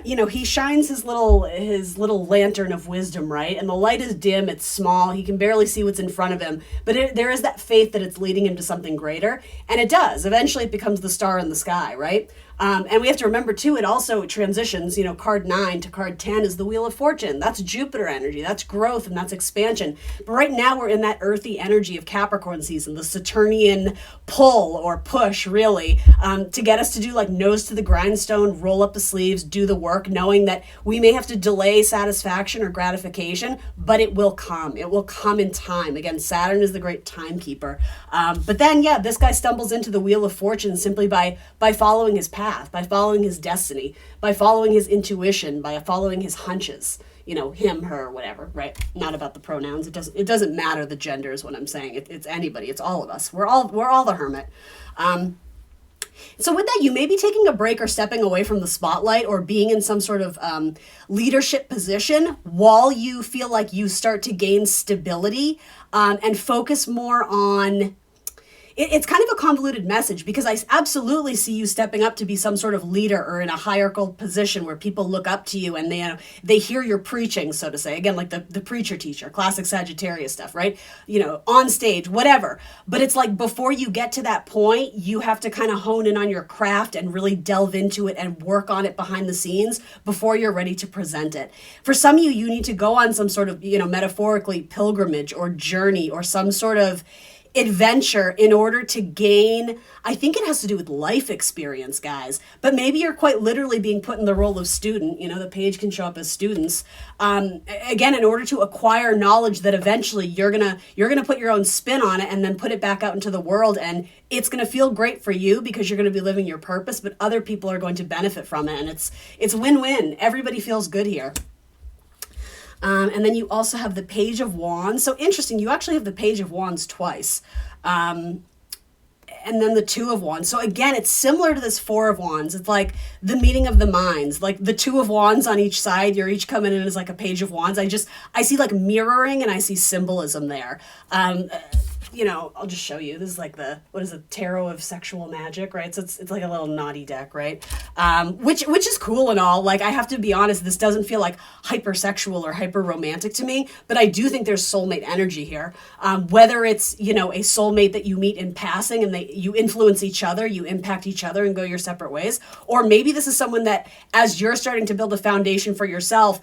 He shines his little lantern of wisdom, right? And the light is dim, it's small, he can barely see what's in front of him, but there is that faith that it's leading him to something greater, and it does. Eventually it becomes the star in the sky, right? And we have to remember too, it also transitions, card 9 to card 10 is the Wheel of Fortune. That's Jupiter energy, that's growth, and that's expansion. But right now we're in that earthy energy of Capricorn season, the Saturnian pull or push, really, to get us to do like nose to the grindstone, roll up the sleeves, do the work, knowing that we may have to delay satisfaction or gratification, but it will come. It will come in time. Again, Saturn is the great timekeeper. But then, yeah, this guy stumbles into the Wheel of Fortune simply by following his path, by following his destiny, by following his intuition, by following his hunches. him, her, whatever, right? Not about the pronouns. It doesn't matter the gender is what I'm saying. It's anybody. It's all of us. We're all the hermit. So with that, you may be taking a break or stepping away from the spotlight or being in some sort of leadership position while you feel like you start to gain stability and focus more on... It's kind of a convoluted message because I absolutely see you stepping up to be some sort of leader or in a hierarchical position where people look up to you and they hear your preaching, so to say. Again, like the preacher teacher, classic Sagittarius stuff, right? On stage, whatever. But it's like before you get to that point, you have to kind of hone in on your craft and really delve into it and work on it behind the scenes before you're ready to present it. For some of you, you need to go on some sort of, metaphorically pilgrimage or journey or some sort of adventure in order to gain, I think it has to do with life experience, guys, but maybe you're quite literally being put in the role of student. The page can show up as students. Again, in order to acquire knowledge that eventually you're gonna put your own spin on it and then put it back out into the world, and it's gonna feel great for you because you're gonna be living your purpose, but other people are going to benefit from it, and it's win-win. Everybody feels good here. And then you also have the Page of Wands. So interesting, you actually have the Page of Wands twice. And then the Two of Wands. So again, it's similar to this Four of Wands. It's like the meeting of the minds, like the Two of Wands on each side. You're each coming in as like a Page of Wands. I see like mirroring and I see symbolism there. I'll just show you. This is like tarot of sexual magic, right? So it's like a little naughty deck, right? Which is cool and all. Like, I have to be honest, this doesn't feel like hypersexual or hyper romantic to me, but I do think there's soulmate energy here. Whether it's, a soulmate that you meet in passing and you influence each other, you impact each other and go your separate ways. Or maybe this is someone that as you're starting to build a foundation for yourself,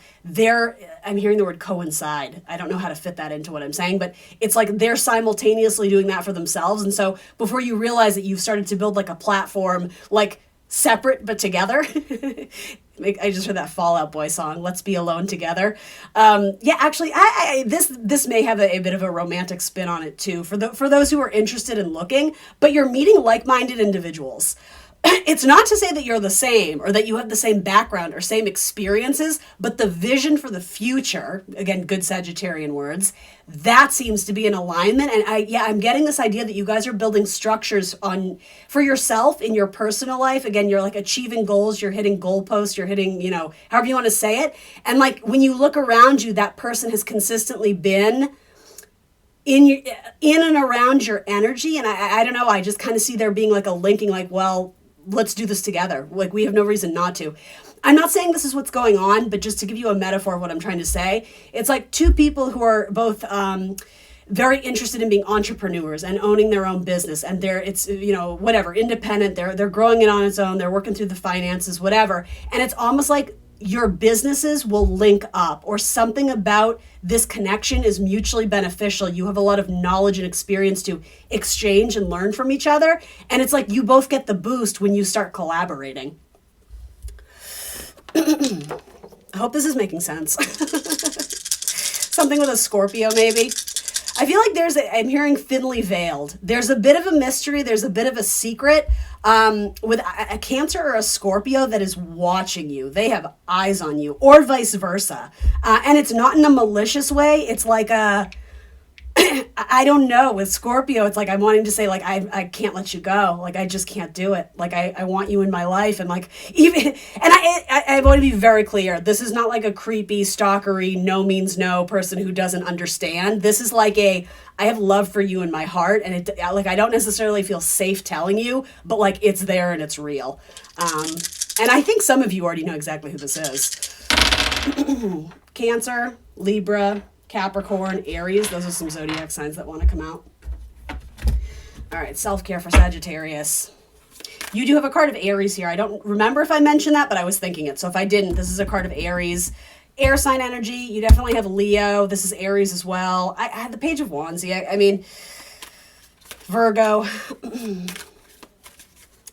I'm hearing the word coincide. I don't know how to fit that into what I'm saying, but it's like they're simultaneously doing that for themselves. And so before you realize that you've started to build like a platform, like separate but together. I just heard that Fall Out Boy song, Let's Be Alone Together. Actually, this may have a bit of a romantic spin on it too, for those who are interested in looking, but you're meeting like-minded individuals. It's not to say that you're the same or that you have the same background or same experiences, but the vision for the future, again, good Sagittarian words, that seems to be in alignment. And I'm getting this idea that you guys are building structures for yourself in your personal life. Again, you're like achieving goals, you're hitting goalposts, you're hitting, however you want to say it. And like when you look around you, that person has consistently been in and around your energy. And I don't know, I just kind of see there being like a linking, like, well, let's do this together. Like, we have no reason not to. I'm not saying this is what's going on, but just to give you a metaphor of what I'm trying to say, it's like two people who are both very interested in being entrepreneurs and owning their own business. And whatever, independent. They're growing it on its own. They're working through the finances, whatever. And it's almost like your businesses will link up, or something about this connection is mutually beneficial. You have a lot of knowledge and experience to exchange and learn from each other. And it's like you both get the boost when you start collaborating. I hope this is making sense. Something with a Scorpio, maybe. I feel like I'm hearing thinly veiled. There's a bit of a mystery. There's a bit of a secret with a Cancer or a Scorpio that is watching you. They have eyes on you, or vice versa. And it's not in a malicious way. It's like I don't know. With Scorpio, it's like I'm wanting to say, like, I can't let you go. Like, I just can't do it. Like, I want you in my life. And like, I want to be very clear. This is not like a creepy, stalkery, no means no person who doesn't understand. This is like I have love for you in my heart. And I don't necessarily feel safe telling you, but like, it's there and it's real. And I think some of you already know exactly who this is. Cancer, Libra, Capricorn, Aries. Those are some zodiac signs that want to come out. All right, self-care for Sagittarius. You do have a card of Aries here. I don't remember if I mentioned that, but I was thinking it. So if I didn't, this is a card of Aries. Air sign energy. You definitely have Leo. This is Aries as well. I had the Page of Wands. Yeah, I mean, Virgo.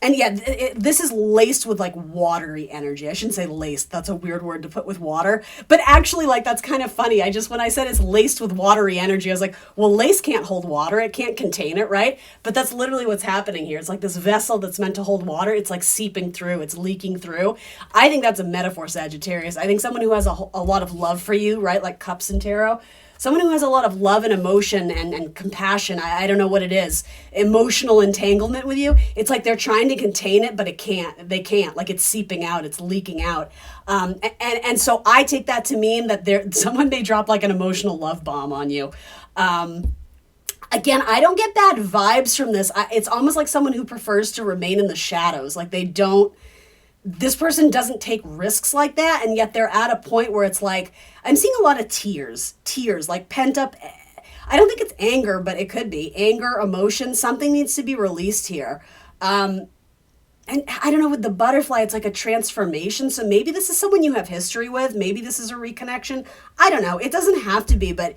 And yeah, this is laced with like watery energy. I shouldn't say laced. That's a weird word to put with water. But actually, like, that's kind of funny. When I said it's laced with watery energy, I was like, well, lace can't hold water. It can't contain it, right? But that's literally what's happening here. It's like this vessel that's meant to hold water. It's like seeping through. It's leaking through. I think that's a metaphor, Sagittarius. I think someone who has a lot of love for you, right? Like cups in tarot. Someone who has a lot of love and emotion and compassion, I don't know what it is, emotional entanglement with you. It's like they're trying to contain it, but it can't. They can't. Like, it's seeping out. It's leaking out. And so I take that to mean that someone may drop like an emotional love bomb on you. Again, I don't get bad vibes from this. It's almost like someone who prefers to remain in the shadows. Like, this person doesn't take risks like that, and yet they're at a point where it's like, I'm seeing a lot of tears, like pent up. I don't think it's anger, but it could be anger, emotion. Something needs to be released here. And I don't know, with the butterfly, it's like a transformation. So maybe this is someone you have history with. Maybe this is a reconnection. I don't know. It doesn't have to be, but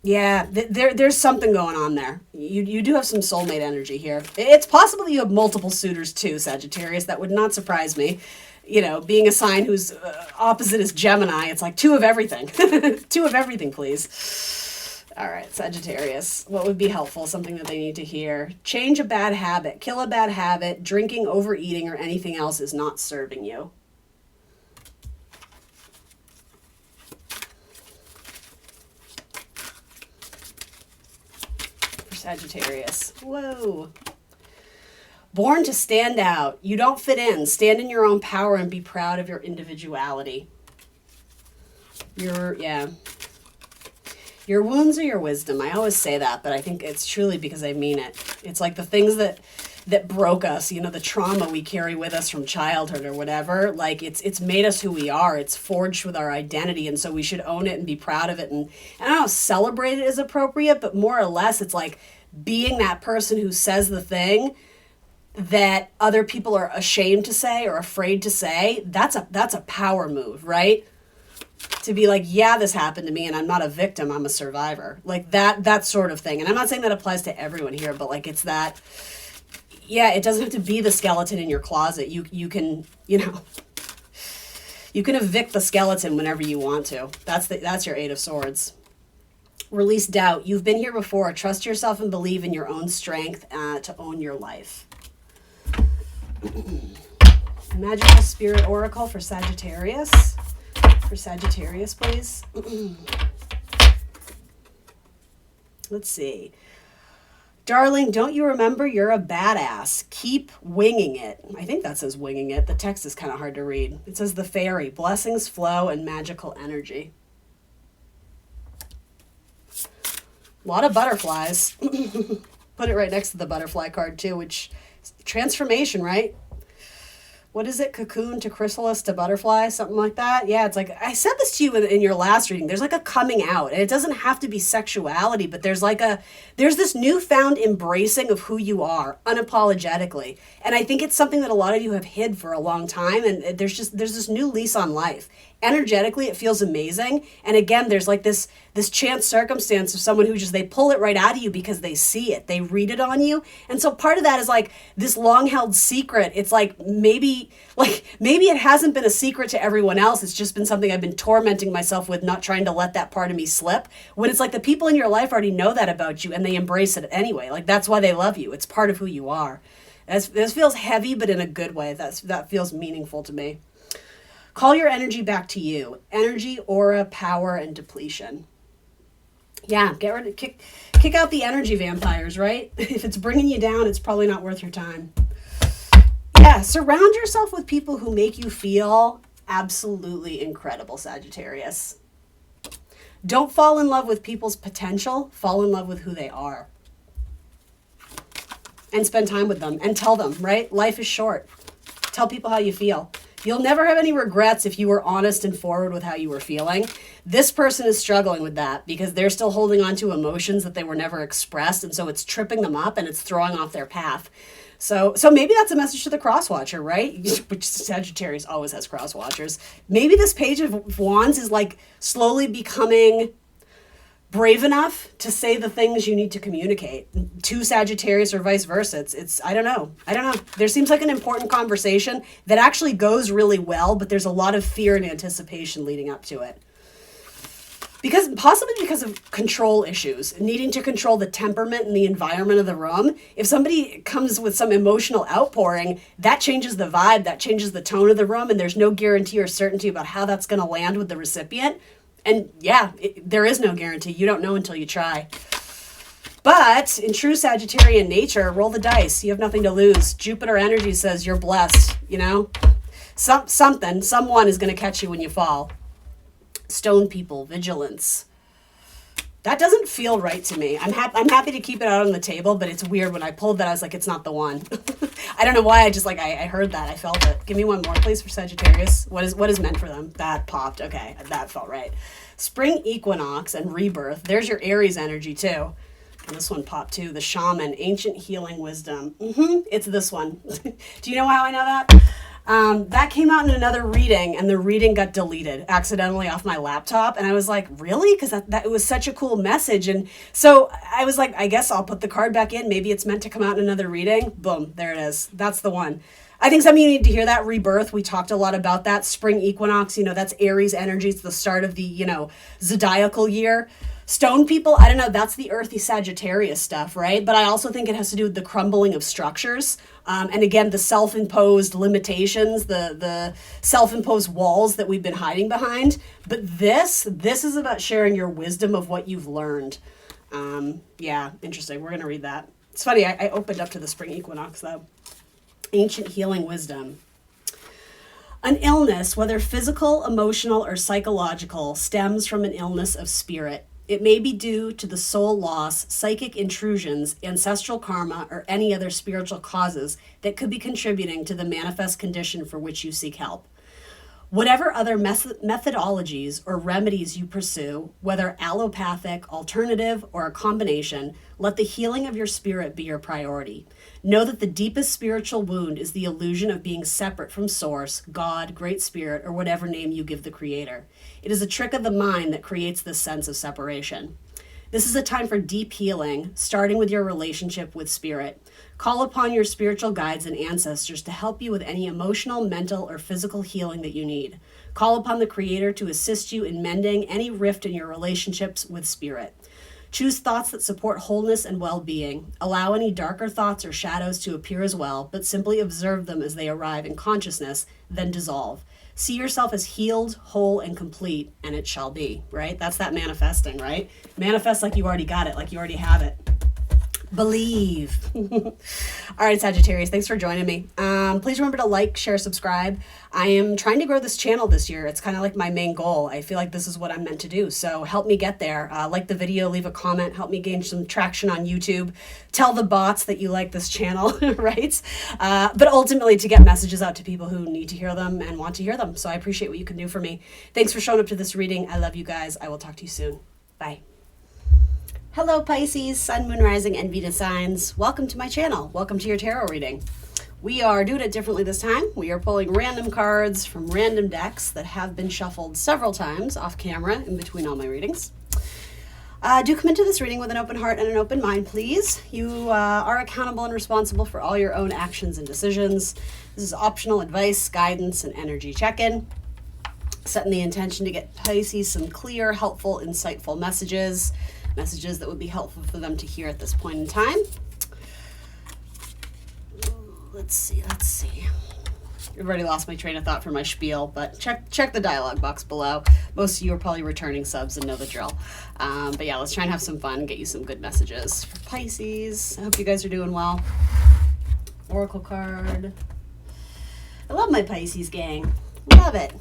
yeah, there's something going on there. You do have some soulmate energy here. It's possible that you have multiple suitors too, Sagittarius. That would not surprise me. You know, being a sign whose opposite is Gemini, it's like two of everything. Two of everything, please. All right, Sagittarius. What would be helpful? Something that they need to hear. Change a bad habit. Kill a bad habit. Drinking, overeating, or anything else is not serving you. Sagittarius. Whoa. Born to stand out. You don't fit in. Stand in your own power and be proud of your individuality. Your wounds are your wisdom. I always say that, but I think it's truly because I mean it. It's like the things that broke us, you know, the trauma we carry with us from childhood or whatever, like it's made us who we are. It's forged with our identity, and so we should own it and be proud of it. And I don't know, celebrate it is appropriate, but more or less it's like being that person who says the thing that other people are ashamed to say or afraid to say. That's a power move, right? To be like, yeah, this happened to me and I'm not a victim, I'm a survivor. Like that sort of thing. And I'm not saying that applies to everyone here, but like it's that, yeah, it doesn't have to be the skeleton in your closet. You can, you know, you can evict the skeleton whenever you want to. That's your Eight of Swords. Release doubt. You've been here before. Trust yourself and believe in your own strength to own your life. Magical Spirit Oracle for Sagittarius. For Sagittarius, please. Let's see. Darling, don't you remember you're a badass? Keep winging it. I think that says winging it. The text is kind of hard to read. It says the fairy. Blessings flow and magical energy. A lot of butterflies. Put it right next to the butterfly card too, which transformation, right? What is it? Cocoon to chrysalis to butterfly, something like that. Yeah, it's like, I said this to you in your last reading. There's like a coming out, and it doesn't have to be sexuality, but there's this newfound embracing of who you are unapologetically. And I think it's something that a lot of you have hid for a long time. And there's this new lease on life. Energetically, it feels amazing. And again, there's like this chance circumstance of someone who they pull it right out of you because they see it, they read it on you. And so part of that is like this long held secret. It's like maybe it hasn't been a secret to everyone else. It's just been something I've been tormenting myself with, not trying to let that part of me slip. When it's like the people in your life already know that about you and they embrace it anyway. Like that's why they love you. It's part of who you are. This feels heavy, but in a good way. That feels meaningful to me. Call your energy back to you. Energy, aura, power, and depletion. Yeah, kick out the energy vampires, right? If it's bringing you down, it's probably not worth your time. Yeah, surround yourself with people who make you feel absolutely incredible, Sagittarius. Don't fall in love with people's potential. Fall in love with who they are. And spend time with them and tell them, right? Life is short. Tell people how you feel. You'll never have any regrets if you were honest and forward with how you were feeling. This person is struggling with that because they're still holding on to emotions that they were never expressed. And so it's tripping them up and it's throwing off their path. So maybe that's a message to the crosswatcher, right? Which Sagittarius always has crosswatchers. Maybe this Page of Wands is like slowly becoming brave enough to say the things you need to communicate to Sagittarius or vice versa. I don't know. There seems like an important conversation that actually goes really well, but there's a lot of fear and anticipation leading up to it. Possibly because of control issues, needing to control the temperament and the environment of the room. If somebody comes with some emotional outpouring, that changes the vibe, that changes the tone of the room, and there's no guarantee or certainty about how that's going to land with the recipient. And yeah, there is no guarantee. You don't know until you try. But in true Sagittarian nature, roll the dice. You have nothing to lose. Jupiter energy says you're blessed, you know? Someone is going to catch you when you fall. Stone people, vigilance. That doesn't feel right to me. I'm happy to keep it out on the table, but it's weird. When I pulled that, I was like, it's not the one. I don't know why. I heard that. I felt it. Give me one more, please, for Sagittarius. What is meant for them? That popped. Okay, that felt right. Spring equinox and rebirth. There's your Aries energy, too. And this one popped, too. The shaman, ancient healing wisdom. It's this one. Do you know how I know that? That came out in another reading, and the reading got deleted accidentally off my laptop. And I was like, really? Because that it was such a cool message. And so I was like, I guess I'll put the card back in. Maybe it's meant to come out in another reading. Boom, there it is. That's the one. I think some of you need to hear that. Rebirth. We talked a lot about that. Spring equinox, that's Aries energy. It's the start of the, zodiacal year. Stone people, I don't know, that's the earthy Sagittarius stuff, right? But I also think it has to do with the crumbling of structures. And again, the self-imposed limitations, the self-imposed walls that we've been hiding behind. But this is about sharing your wisdom of what you've learned. Yeah, interesting. We're going to read that. It's funny, I opened up to the spring equinox, though. Ancient healing wisdom. An illness, whether physical, emotional, or psychological, stems from an illness of spirit. It may be due to the soul loss, psychic intrusions, ancestral karma, or any other spiritual causes that could be contributing to the manifest condition for which you seek help. Whatever other methodologies or remedies you pursue, whether allopathic, alternative, or a combination, let the healing of your spirit be your priority. Know that the deepest spiritual wound is the illusion of being separate from Source, God, Great Spirit, or whatever name you give the Creator. It is a trick of the mind that creates this sense of separation. This is a time for deep healing, starting with your relationship with Spirit. Call upon your spiritual guides and ancestors to help you with any emotional, mental, or physical healing that you need. Call upon the Creator to assist you in mending any rift in your relationships with Spirit. Choose thoughts that support wholeness and well-being. Allow any darker thoughts or shadows to appear as well, but simply observe them as they arrive in consciousness, then dissolve. See yourself as healed, whole, and complete, and it shall be, right? That's that manifesting, right? Manifest like you already got it, like you already have it. Believe. All right, Sagittarius, thanks for joining me. Please remember to like, share, subscribe. I am trying to grow this channel this year. It's kind of like my main goal. I feel like this is what I'm meant to do. So help me get there. Like the video, leave a comment, help me gain some traction on YouTube. Tell the bots that you like this channel, right? But ultimately to get messages out to people who need to hear them and want to hear them. So I appreciate what you can do for me. Thanks for showing up to this reading. I love you guys. I will talk to you soon. Bye. Hello Pisces, Sun, Moon, Rising, and Venus signs. Welcome to my channel. Welcome to your tarot reading. We are doing it differently this time. We are pulling random cards from random decks that have been shuffled several times off camera in between all my readings. Do come into this reading with an open heart and an open mind, please. You are accountable and responsible for all your own actions and decisions. This is optional advice, guidance, and energy check-in. Setting the intention to get Pisces some clear, helpful, insightful messages that would be helpful for them to hear at this point in time. Let's see. I've already lost my train of thought for my spiel, but check the dialogue box below. Most of you are probably returning subs and know the drill. But yeah, let's try and have some fun and get you some good messages for Pisces. I hope you guys are doing well. Oracle card. I love my Pisces gang. Love it.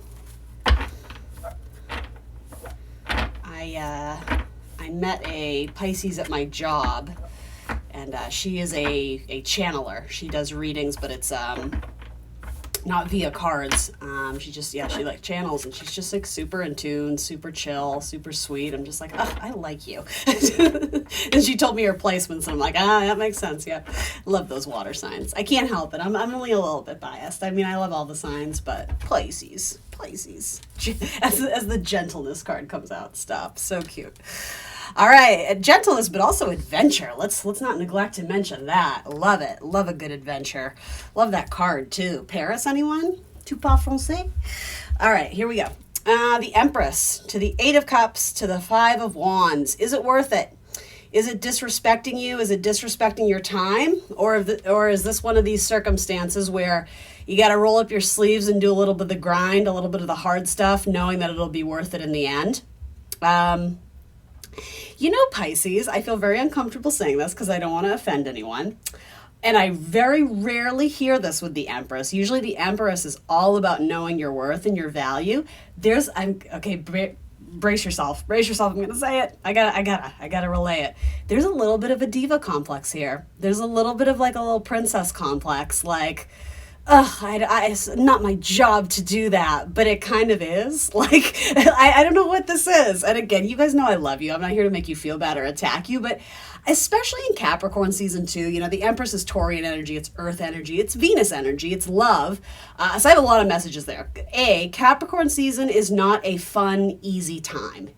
I met a Pisces at my job, and she is a channeler. She does readings, but it's not via cards. She like channels, and she's just like super in tune, super chill, super sweet. I'm just like, oh, I like you. And she told me her placements, and I'm like, that makes sense. Yeah, love those water signs. I can't help it. I'm only a little bit biased. I mean, I love all the signs, but Pisces, as the gentleness card comes out. Stop. So cute. All right, gentleness, but also adventure. Let's not neglect to mention that. Love it. Love a good adventure. Love that card too. Paris, anyone? Tu parles français? All right, here we go. The Empress, to the Eight of Cups, to the Five of Wands. Is it worth it? Is it disrespecting you? Is it disrespecting your time? Or is this one of these circumstances where you got to roll up your sleeves and do a little bit of the grind, a little bit of the hard stuff, knowing that it'll be worth it in the end? Pisces, I feel very uncomfortable saying this because I don't want to offend anyone. And I very rarely hear this with the Empress. Usually the Empress is all about knowing your worth and your value. Brace yourself. I'm going to say it. I gotta relay it. There's a little bit of a diva complex here. There's a little bit of like a little princess complex. Like, it's not my job to do that, but it kind of is. Like, I don't know what this is. And again, you guys know I love you. I'm not here to make you feel bad or attack you, but especially in Capricorn season 2, the Empress is Taurian energy, it's Earth energy, it's Venus energy, it's love. So I have a lot of messages there. Capricorn season is not a fun, easy time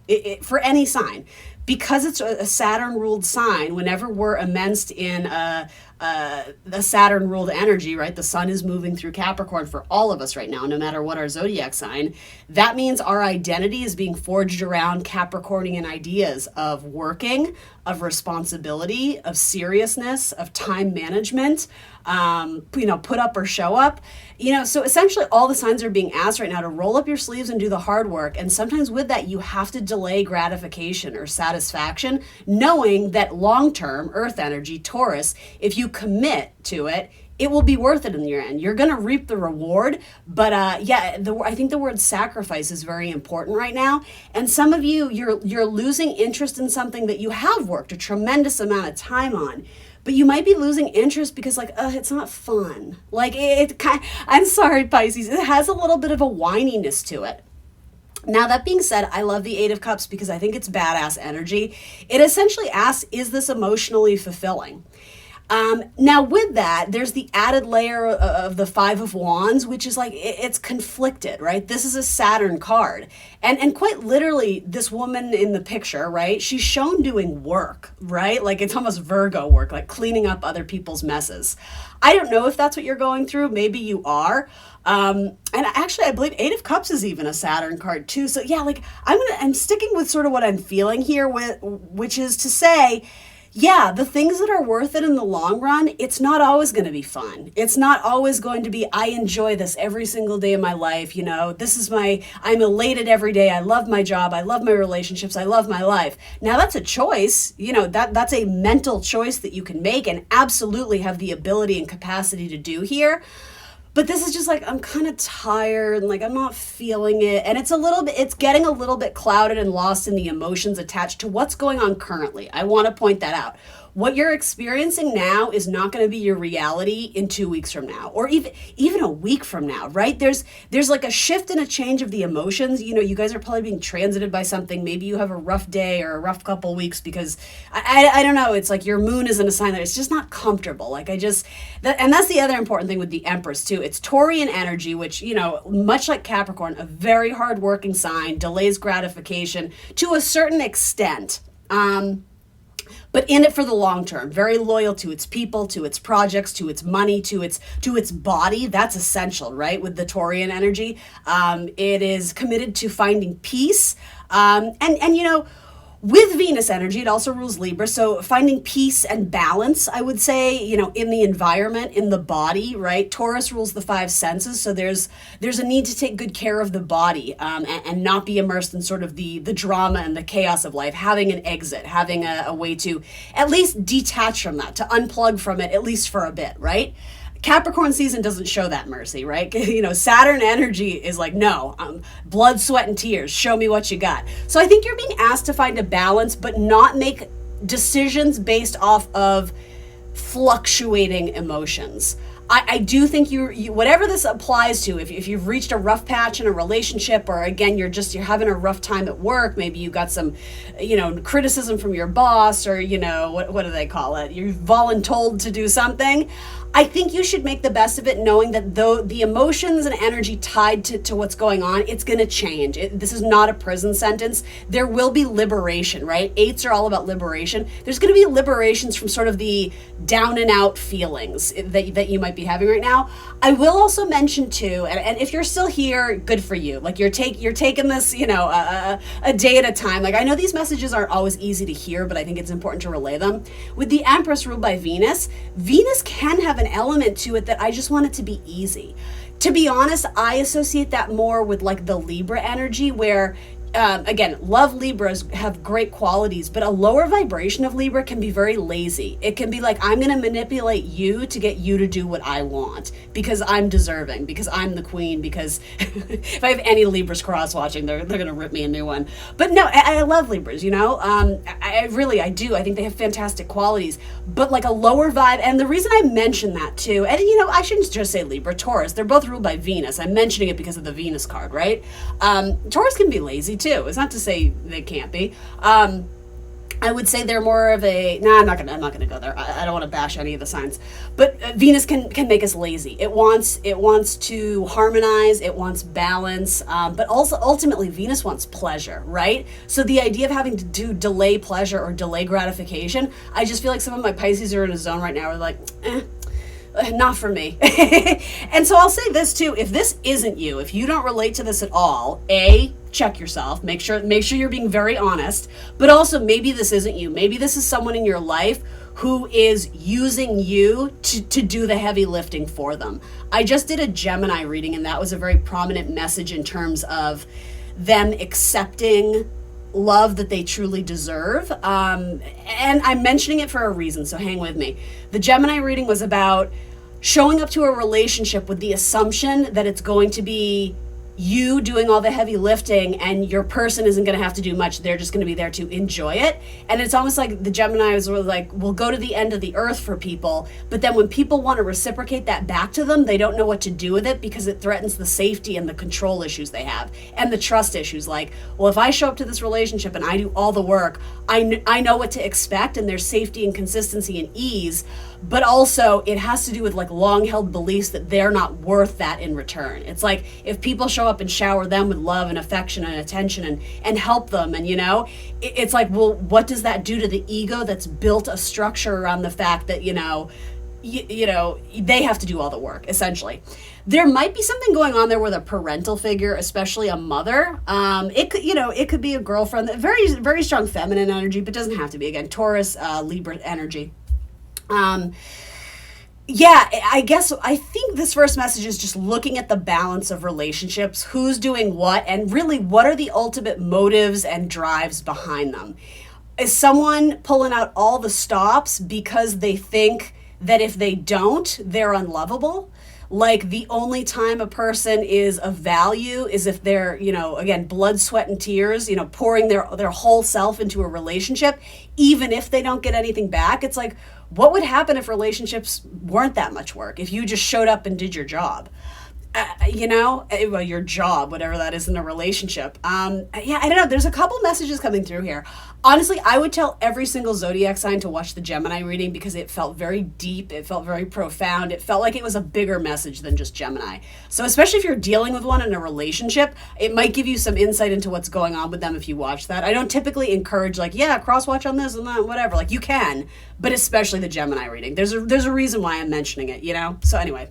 for any sign. Because it's a Saturn-ruled sign, whenever we're immersed in the Saturn-ruled energy, right? The sun is moving through Capricorn for all of us right now, no matter what our zodiac sign. That means our identity is being forged around Capricornian ideas of working, of responsibility, of seriousness, of time management, put up or show up. So essentially all the signs are being asked right now to roll up your sleeves and do the hard work. And sometimes with that, you have to delay gratification or satisfaction, knowing that long-term Earth energy, Taurus, if you commit to it, it will be worth it in your end. You're going to reap the reward. But I think the word sacrifice is very important right now. And some of you're losing interest in something that you have worked a tremendous amount of time on. But you might be losing interest because it's not fun. I'm sorry, Pisces, it has a little bit of a whininess to it. Now, that being said, I love the Eight of Cups because I think it's badass energy. It essentially asks, is this emotionally fulfilling? Now with that, there's the added layer of the Five of Wands, which is it's conflicted, right? This is a Saturn card. And quite literally, this woman in the picture, right? She's shown doing work, right? Like it's almost Virgo work, like cleaning up other people's messes. I don't know if that's what you're going through. Maybe you are. And actually, I believe Eight of Cups is even a Saturn card too. So yeah, I'm sticking with sort of what I'm feeling here which is to say, yeah, the things that are worth it in the long run, it's not always going to be fun. It's not always going to be, I enjoy this every single day of my life. I'm elated every day. I love my job. I love my relationships. I love my life. Now that's a choice, that's a mental choice that you can make and absolutely have the ability and capacity to do here. But this is just I'm kind of tired and I'm not feeling it. And it's getting a little bit clouded and lost in the emotions attached to what's going on currently. I want to point that out. What you're experiencing now is not going to be your reality in 2 weeks from now, or even a week from now, right? There's a shift and a change of the emotions. You guys are probably being transited by something. Maybe you have a rough day or a rough couple weeks because I don't know. It's your moon is in a sign that it's just not comfortable. And that's the other important thing with the Empress too. It's Taurian energy, which, much like Capricorn, a very hardworking sign, delays gratification to a certain extent. But in it for the long term, very loyal to its people, to its projects, to its money, to its body. That's essential, right? With the Taurian energy, it is committed to finding peace. With Venus energy, it also rules Libra. So finding peace and balance, I would say, in the environment, in the body, right? Taurus rules the five senses. So there's a need to take good care of the body and not be immersed in sort of the drama and the chaos of life, having an exit, having a way to at least detach from that, to unplug from it, at least for a bit, right? Capricorn season doesn't show that mercy, right? Saturn energy is no, blood, sweat, and tears. Show me what you got. So I think you're being asked to find a balance, but not make decisions based off of fluctuating emotions. I do think you whatever this applies to, if you've reached a rough patch in a relationship, or again, you're having a rough time at work, maybe you got some, criticism from your boss, or, what do they call it? You're voluntold to do something. I think you should make the best of it, knowing that though the emotions and energy tied to what's going on, it's going to change. This is not a prison sentence. There will be liberation, right? Eights are all about liberation. There's going to be liberations from sort of the down and out feelings that you might be having right now. I will also mention too, and if you're still here, good for you. Like you're taking this, a day at a time. Like I know these messages aren't always easy to hear, but I think it's important to relay them. With the Empress ruled by Venus, Venus can have an element to it that I just want it to be easy. To be honest, I associate that more with like the Libra energy where again, love Libras have great qualities, but a lower vibration of Libra can be very lazy. It can be like, I'm going to manipulate you to get you to do what I want because I'm deserving, because I'm the queen, because if I have any Libras cross-watching, they're going to rip me a new one. But no, I love Libras, I do. I think they have fantastic qualities, but like a lower vibe. And the reason I mention that too, and I shouldn't just say Libra, Taurus, they're both ruled by Venus. I'm mentioning it because of the Venus card, right? Taurus can be lazy too. It's not to say they can't be. I would say they're more of a, I'm not gonna go there. I don't want to bash any of the signs, but Venus can make us lazy. It wants to harmonize. It wants balance. But also ultimately Venus wants pleasure, right? So the idea of having to delay pleasure or delay gratification, I just feel like some of my Pisces are in a zone right now where they're like, not for me. And so I'll say this too, if this isn't you, if you don't relate to this at all, check yourself, make sure you're being very honest, but also maybe this isn't you. Maybe this is someone in your life who is using you to do the heavy lifting for them. I just did a Gemini reading, and that was a very prominent message in terms of them accepting love that they truly deserve. And I'm mentioning it for a reason, so hang with me. The Gemini reading was about showing up to a relationship with the assumption that it's going to be you doing all the heavy lifting and your person isn't going to have to do much. They're just going to be there to enjoy it. And it's almost like the Geminis were like, we'll go to the end of the earth for people. But then when people want to reciprocate that back to them, they don't know what to do with it because it threatens the safety and the control issues they have and the trust issues. Like, well, if I show up to this relationship and I do all the work, I know what to expect, and there's safety and consistency and ease. But also it has to do with like long held beliefs that they're not worth that in return. It's like if people show up and shower them with love and affection and attention and help them, and it's like, well, what does that do to the ego that's built a structure around the fact that they have to do all the work, essentially. There might be something going on there with a parental figure, especially a mother. It could be a girlfriend, very, very strong feminine energy, but doesn't have to be. Again, Taurus, Libra energy. I think this first message is just looking at the balance of relationships, who's doing what, and really what are the ultimate motives and drives behind them. Is someone pulling out all the stops because they think that if they don't, they're unlovable? Like the only time a person is of value is if they're, again, blood, sweat, and tears, pouring their whole self into a relationship, even if they don't get anything back. It's like, what would happen if relationships weren't that much work? If you just showed up and did your job? Your job, whatever that is in a relationship. I don't know. There's a couple messages coming through here. Honestly, I would tell every single zodiac sign to watch the Gemini reading because it felt very deep. It felt very profound. It felt like it was a bigger message than just Gemini. So especially if you're dealing with one in a relationship, it might give you some insight into what's going on with them if you watch that. I don't typically encourage cross watch on this and that, whatever. Like you can, but especially the Gemini reading. There's a reason why I'm mentioning it, So anyway,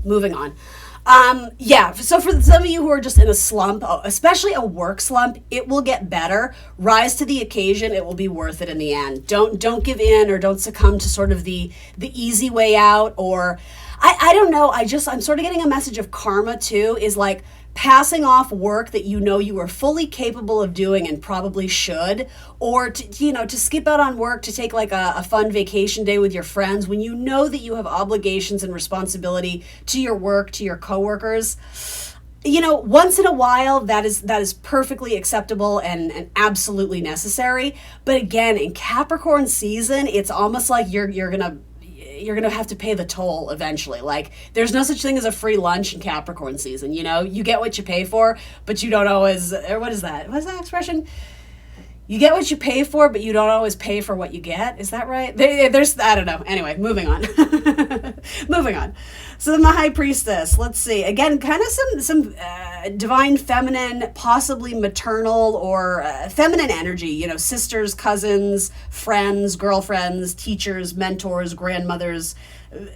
moving on. So for some of you who are just in a slump, especially a work slump, it will get better. Rise to the occasion. It will be worth it in the end. Don't give in or don't succumb to sort of the easy way out, or I don't know. I'm sort of getting a message of karma too, is like passing off work that you are fully capable of doing and probably should, or to skip out on work to take like a fun vacation day with your friends when you know that you have obligations and responsibility to your work, to your coworkers. Once in a while, that is perfectly acceptable and absolutely necessary. But again, in Capricorn season, it's almost like you're gonna have to pay the toll eventually. Like there's no such thing as a free lunch in Capricorn season. You get what you pay for, but you don't always, or what's that expression? You get what you pay for, but you don't always pay for what you get. Is that right? There's, I don't know. Anyway, moving on. Moving on. So then the High Priestess, let's see. Again, kind of some divine feminine, possibly maternal or feminine energy, you know, sisters, cousins, friends, girlfriends, teachers, mentors, grandmothers,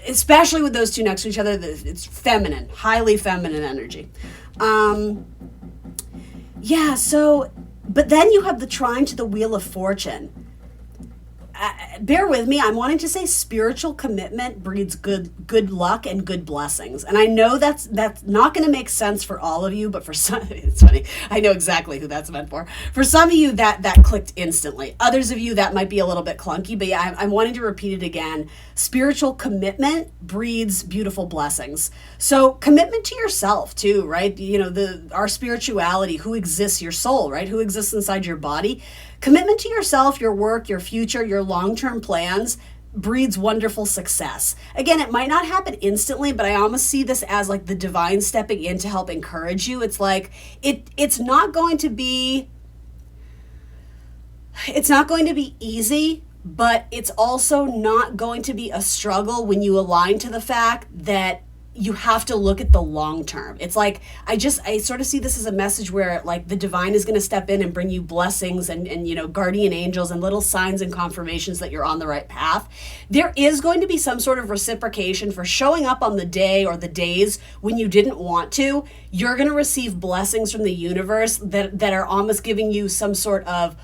especially with those two next to each other. It's feminine, highly feminine energy. Yeah, so, but then you have the trine to the Wheel of Fortune. Bear with me, I'm wanting to say spiritual commitment breeds good luck and good blessings. And I know that's not going to make sense for all of you, but for some, it's funny, I know exactly who that's meant for. For some of you, that clicked instantly. Others of you, that might be a little bit clunky, but yeah, I'm wanting to repeat it again. Spiritual commitment breeds beautiful blessings. So commitment to yourself too, right? You know, our spirituality, who exists, your soul, right? Who exists inside your body. Commitment to yourself, your work, your future, your long-term plans breeds wonderful success. Again, it might not happen instantly, but I almost see this as like the divine stepping in to help encourage you. It's like, it's not going to be easy, but it's also not going to be a struggle when you align to the fact that you have to look at the long term. It's like, I sort of see this as a message where like the divine is going to step in and bring you blessings and, you know, guardian angels and little signs and confirmations that you're on the right path. There is going to be some sort of reciprocation for showing up on the day or the days when you didn't want to. You're going to receive blessings from the universe that are almost giving you some sort of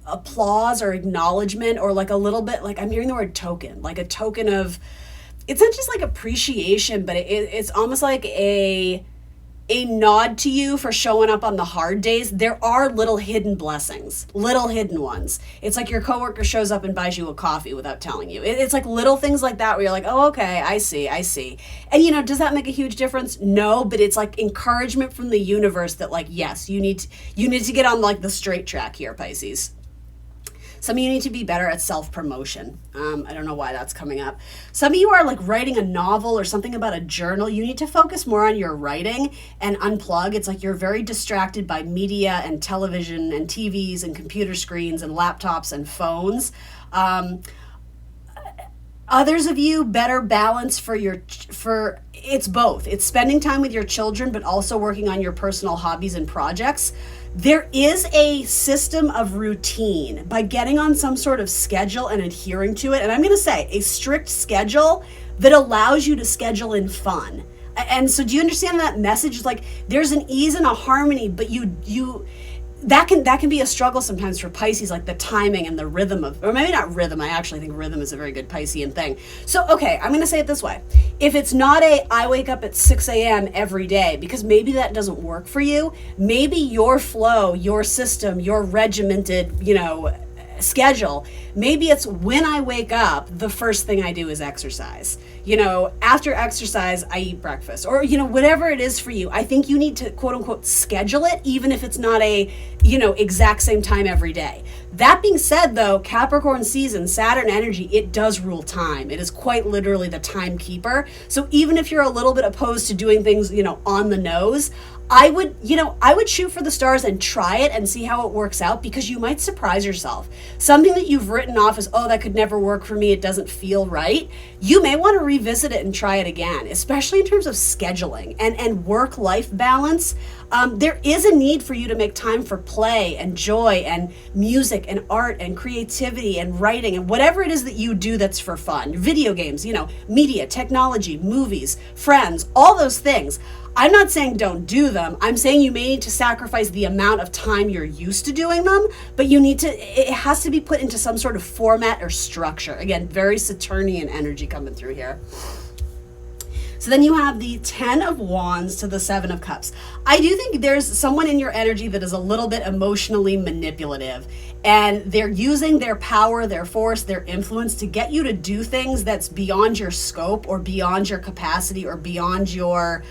applause or acknowledgement, or like a little bit, like I'm hearing the word token, like a token of, it's not just like appreciation, but it's almost like a nod to you for showing up on the hard days. There are little hidden blessings, little hidden ones. It's like your coworker shows up and buys you a coffee without telling you. It's like little things like that where you're like, oh, okay, I see. And you know, does that make a huge difference? No, but it's like encouragement from the universe that like, yes, you need to get on like the straight track here, Pisces. Some of you need to be better at self-promotion. I don't know why that's coming up. Some of you are like writing a novel or something about a journal. You need to focus more on your writing and unplug. It's like you're very distracted by media and television and TVs and computer screens and laptops and phones. Others of you, better balance for it's both. It's spending time with your children, but also working on your personal hobbies and projects. There is a system of routine by getting on some sort of schedule and adhering to it. And I'm going to say a strict schedule that allows you to schedule in fun. And so do you understand that message? It's like there's an ease and a harmony, but that can be a struggle sometimes for Pisces, like the timing and the rhythm of, or maybe not rhythm. I actually think rhythm is a very good Piscean thing. So, okay, I'm going to say it this way. If it's not I wake up at 6 a.m. every day, because maybe that doesn't work for you, maybe your flow, your system, your regimented, you know, schedule, maybe it's when I wake up, the first thing I do is exercise. You know, after exercise, I eat breakfast, or, you know, whatever it is for you. I think you need to quote unquote schedule it, even if it's not a, you know, exact same time every day. That being said though, Capricorn season, Saturn energy, it does rule time. It is quite literally the timekeeper. So even if you're a little bit opposed to doing things, you know, on the nose, I would shoot for the stars and try it and see how it works out, because you might surprise yourself. Something that you've written off as, oh, that could never work for me, it doesn't feel right. You may want to revisit it and try it again, especially in terms of scheduling and work-life balance. There is a need for you to make time for play and joy and music and art and creativity and writing and whatever it is that you do that's for fun. Video games, you know, media, technology, movies, friends, all those things. I'm not saying don't do them. I'm saying you may need to sacrifice the amount of time you're used to doing them, but it has to be put into some sort of format or structure. Again, very Saturnian energy coming through here. So then you have the 10 of Wands to the 7 of Cups. I do think there's someone in your energy that is a little bit emotionally manipulative, and they're using their power, their force, their influence to get you to do things that's beyond your scope or beyond your capacity or beyond your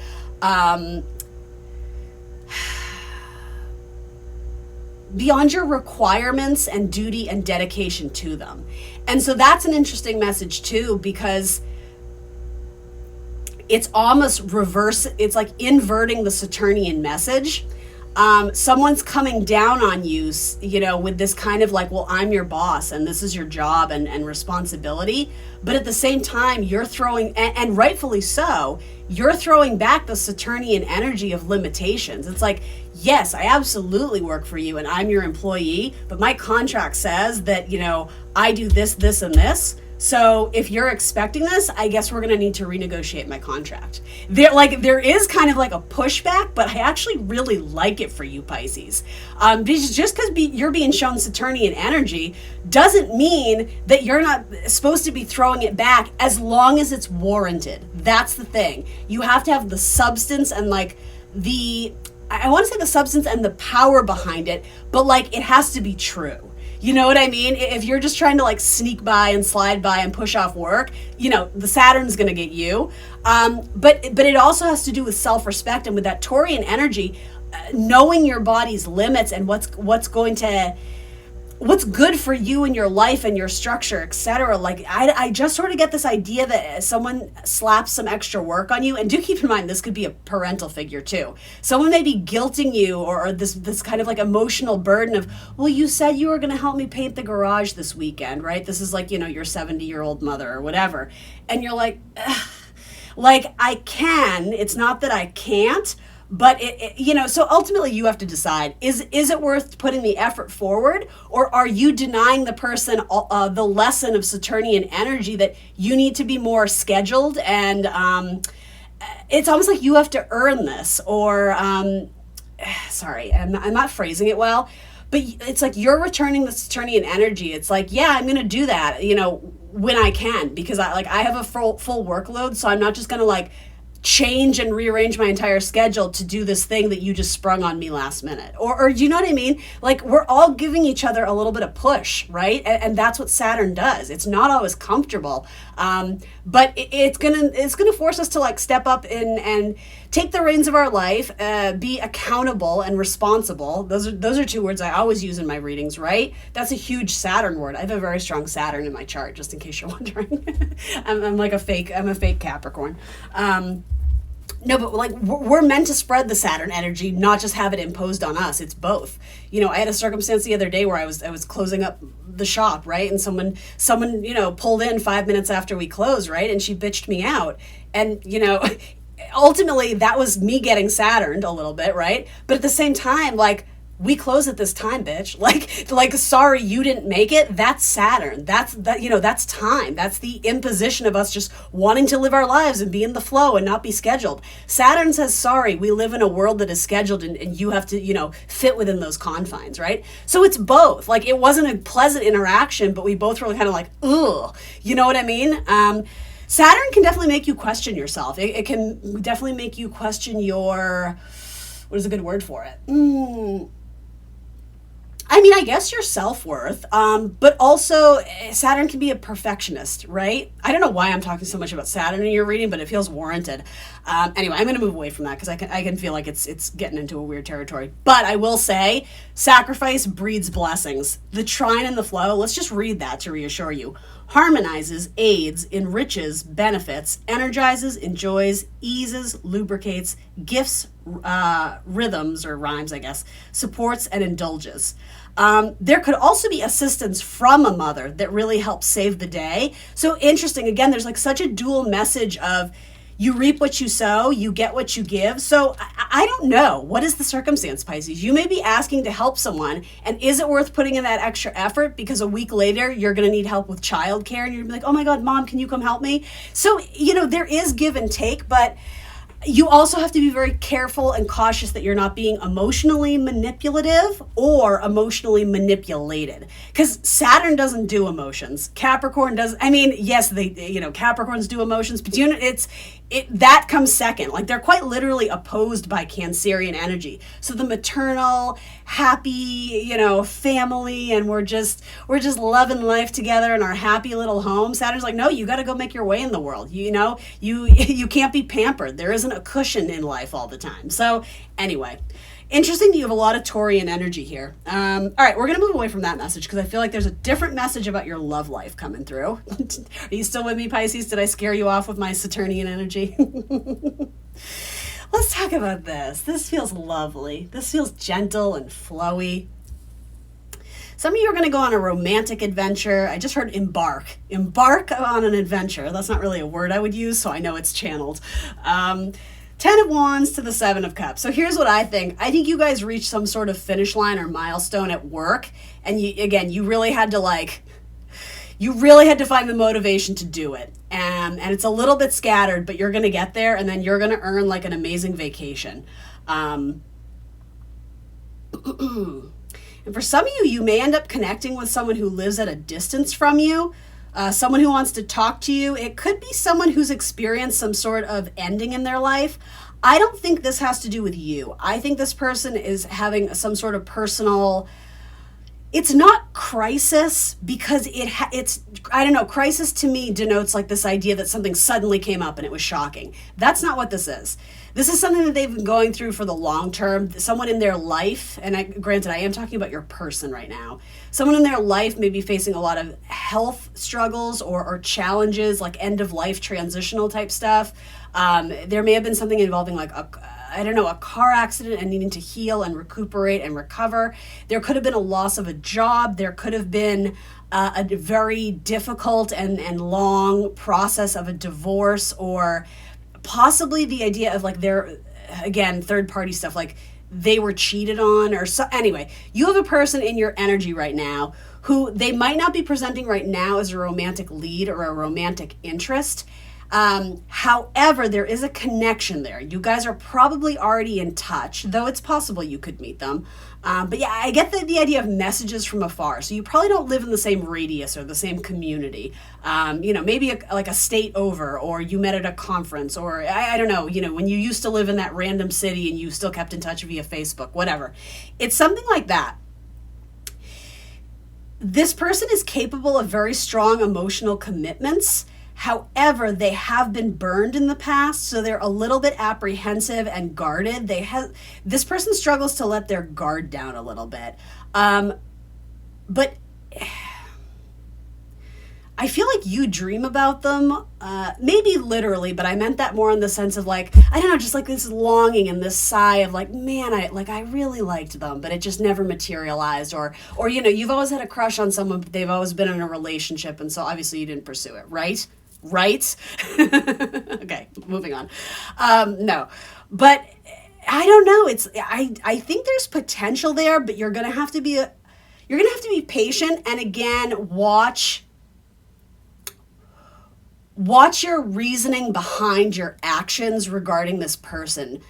beyond your requirements and duty and dedication to them. And so that's an interesting message too, because it's almost reverse. It's like inverting the Saturnian message. Someone's coming down on you, with this kind of like, well, I'm your boss and this is your job and responsibility. But at the same time, you're throwing, and rightfully so, you're throwing back the Saturnian energy of limitations. It's like, yes, I absolutely work for you and I'm your employee, but my contract says that, I do this, this, and this. So if you're expecting this, I guess we're going to need to renegotiate my contract. There is kind of like a pushback, but I actually really like it for you, Pisces. Because just because you're being shown Saturnian energy doesn't mean that you're not supposed to be throwing it back as long as it's warranted. That's the thing. You have to have the substance and I want to say the substance and the power behind it, but it has to be true. You know what I mean? If you're just trying to sneak by and slide by and push off work, the Saturn's going to get you. But it also has to do with self-respect and with that Taurian energy, knowing your body's limits and what's good for you in your life and your structure, etc. I just sort of get this idea that someone slaps some extra work on you, and do keep in mind this could be a parental figure too. Someone may be guilting you or this kind of emotional burden of, well, you said you were going to help me paint the garage this weekend, right? This is your 70-year-old mother or whatever, and you're like, ugh. I can. It's not that I can't. But so ultimately you have to decide, is it worth putting the effort forward, or are you denying the person the lesson of Saturnian energy that you need to be more scheduled, and it's almost like you have to earn this, or sorry, I'm not phrasing it well, but it's like you're returning the Saturnian energy. It's like, yeah, I'm going to do that, when I can, because I have a full workload, so I'm not just going to change and rearrange my entire schedule to do this thing that you just sprung on me last minute, or do you know what I mean? We're all giving each other a little bit of push, right? And that's what Saturn does. It's not always comfortable, but it's gonna force us to step up and take the reins of our life, be accountable and responsible. Those are two words I always use in my readings, right? That's a huge Saturn word. I have a very strong Saturn in my chart, just in case you're wondering. I'm a fake Capricorn. No, but we're meant to spread the Saturn energy, not just have it imposed on us. It's both. I had a circumstance the other day where I was closing up the shop, right? And someone pulled in 5 minutes after we closed, right? And she bitched me out. And ultimately that was me getting Saturned a little bit, right? But at the same time, we close at this time, bitch. Sorry you didn't make it. That's Saturn. That's time. That's the imposition of us just wanting to live our lives and be in the flow and not be scheduled. Saturn says, sorry, we live in a world that is scheduled, and you have to, fit within those confines, right? So it's both. It wasn't a pleasant interaction, but we both were kind of ugh. You know what I mean? Saturn can definitely make you question yourself. It can definitely make you question your, what is a good word for it? I guess your self-worth, but also Saturn can be a perfectionist, right? I don't know why I'm talking so much about Saturn in your reading, but it feels warranted. Anyway, I'm going to move away from that because I can feel like it's getting into a weird territory. But I will say, sacrifice breeds blessings. The trine and the flow, let's just read that to reassure you. Harmonizes, aids, enriches, benefits, energizes, enjoys, eases, lubricates, gifts, rhythms or rhymes, I guess, supports, and indulges. There could also be assistance from a mother that really helps save the day. So interesting. Again, there's such a dual message of you reap what you sow, you get what you give. So I don't know. What is the circumstance, Pisces? You may be asking to help someone, and is it worth putting in that extra effort because a week later you're going to need help with childcare and you're going to be like, oh my God, Mom, can you come help me? So, there is give and take, but you also have to be very careful and cautious that you're not being emotionally manipulative or emotionally manipulated, because Saturn doesn't do emotions. Capricorn does. Yes, they, Capricorns do emotions, but that comes second. They're quite literally opposed by Cancerian energy. So the maternal, happy, family, and we're just loving life together in our happy little home. Saturn's like, no, you got to go make your way in the world. You can't be pampered. There isn't a cushion in life all the time. So anyway, interesting that you have a lot of Taurian energy here. All right, we're going to move away from that message because I feel like there's a different message about your love life coming through. Are you still with me, Pisces? Did I scare you off with my Saturnian energy? Let's talk about this. This feels lovely. This feels gentle and flowy. Some of you are going to go on a romantic adventure. I just heard embark. Embark on an adventure. That's not really a word I would use, so I know it's channeled. 10 of Wands to the 7 of Cups. So here's what I think. I think you guys reached some sort of finish line or milestone at work. And you really had to find the motivation to do it. And it's a little bit scattered, but you're going to get there, and then you're going to earn like an amazing vacation. And for some of you, you may end up connecting with someone who lives at a distance from you. Someone who wants to talk to you. It could be someone who's experienced some sort of ending in their life. I don't think this has to do with you. I think this person is having some sort of personal, it's not crisis because it's, I don't know, crisis to me denotes like this idea that something suddenly came up and it was shocking. That's not what this is. This is something that they've been going through for the long term. Someone in their life, and granted, I am talking about your person right now. Someone in their life may be facing a lot of health struggles or challenges, like end of life transitional type stuff. There may have been something involving like a car accident and needing to heal and recuperate and recover. There could have been a loss of a job. There could have been a very difficult and long process of a divorce, or possibly the idea of like again, third party stuff, like they were cheated on or so. Anyway, you have a person in your energy right now who they might not be presenting right now as a romantic lead or a romantic interest. However, there is a connection there. You guys are probably already in touch, though it's possible you could meet them. But yeah, I get the idea of messages from afar. So you probably don't live in the same radius or the same community. Maybe like a state over, or you met at a conference, or I don't know, when you used to live in that random city and you still kept in touch via Facebook, whatever. It's something like that. This person is capable of very strong emotional commitments. However, they have been burned in the past, so they're a little bit apprehensive and guarded. This person struggles to let their guard down a little bit. But I feel like you dream about them, maybe literally, but I meant that more in the sense of like, I don't know, just like this longing and this sigh of like, man, I really liked them, but it just never materialized. Or you've always had a crush on someone, but they've always been in a relationship, and so obviously you didn't pursue it, right? Okay, moving on. No, but I don't know. I think there's potential there, but you're gonna have to be patient, and again, watch your reasoning behind your actions regarding this person.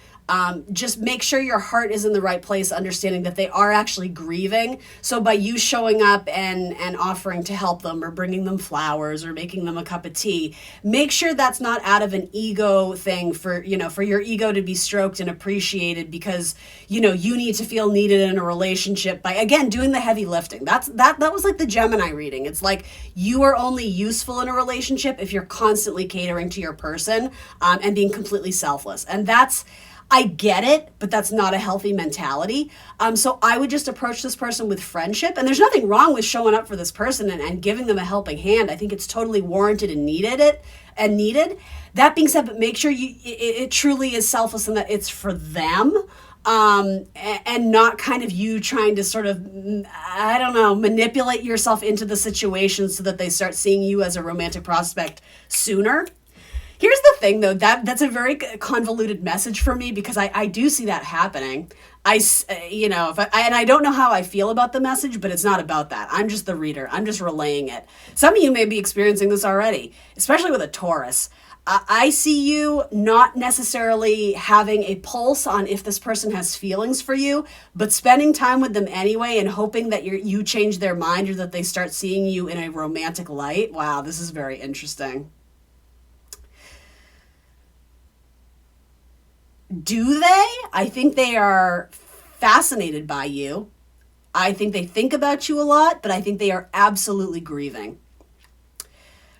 Just make sure your heart is in the right place, understanding that they are actually grieving. So by you showing up and offering to help them, or bringing them flowers, or making them a cup of tea, make sure that's not out of an ego thing for your ego to be stroked and appreciated because, you need to feel needed in a relationship by, again, doing the heavy lifting. That was like the Gemini reading. It's like you are only useful in a relationship if you're constantly catering to your person, and being completely selfless. And I get it, but that's not a healthy mentality. So I would just approach this person with friendship. And there's nothing wrong with showing up for this person and giving them a helping hand. I think it's totally warranted and needed. That being said, but make sure it truly is selfless and that it's for them. And not kind of you trying to sort of, I don't know, manipulate yourself into the situation so that they start seeing you as a romantic prospect sooner. Here's the thing, though, that's a very convoluted message for me, because I do see that happening. I don't know how I feel about the message, but it's not about that. I'm just the reader. I'm just relaying it. Some of you may be experiencing this already, especially with a Taurus. I see you not necessarily having a pulse on if this person has feelings for you, but spending time with them anyway and hoping that you change their mind, or that they start seeing you in a romantic light. Wow, this is very interesting. Do they? I think they are fascinated by you. I think they think about you a lot, but I think they are absolutely grieving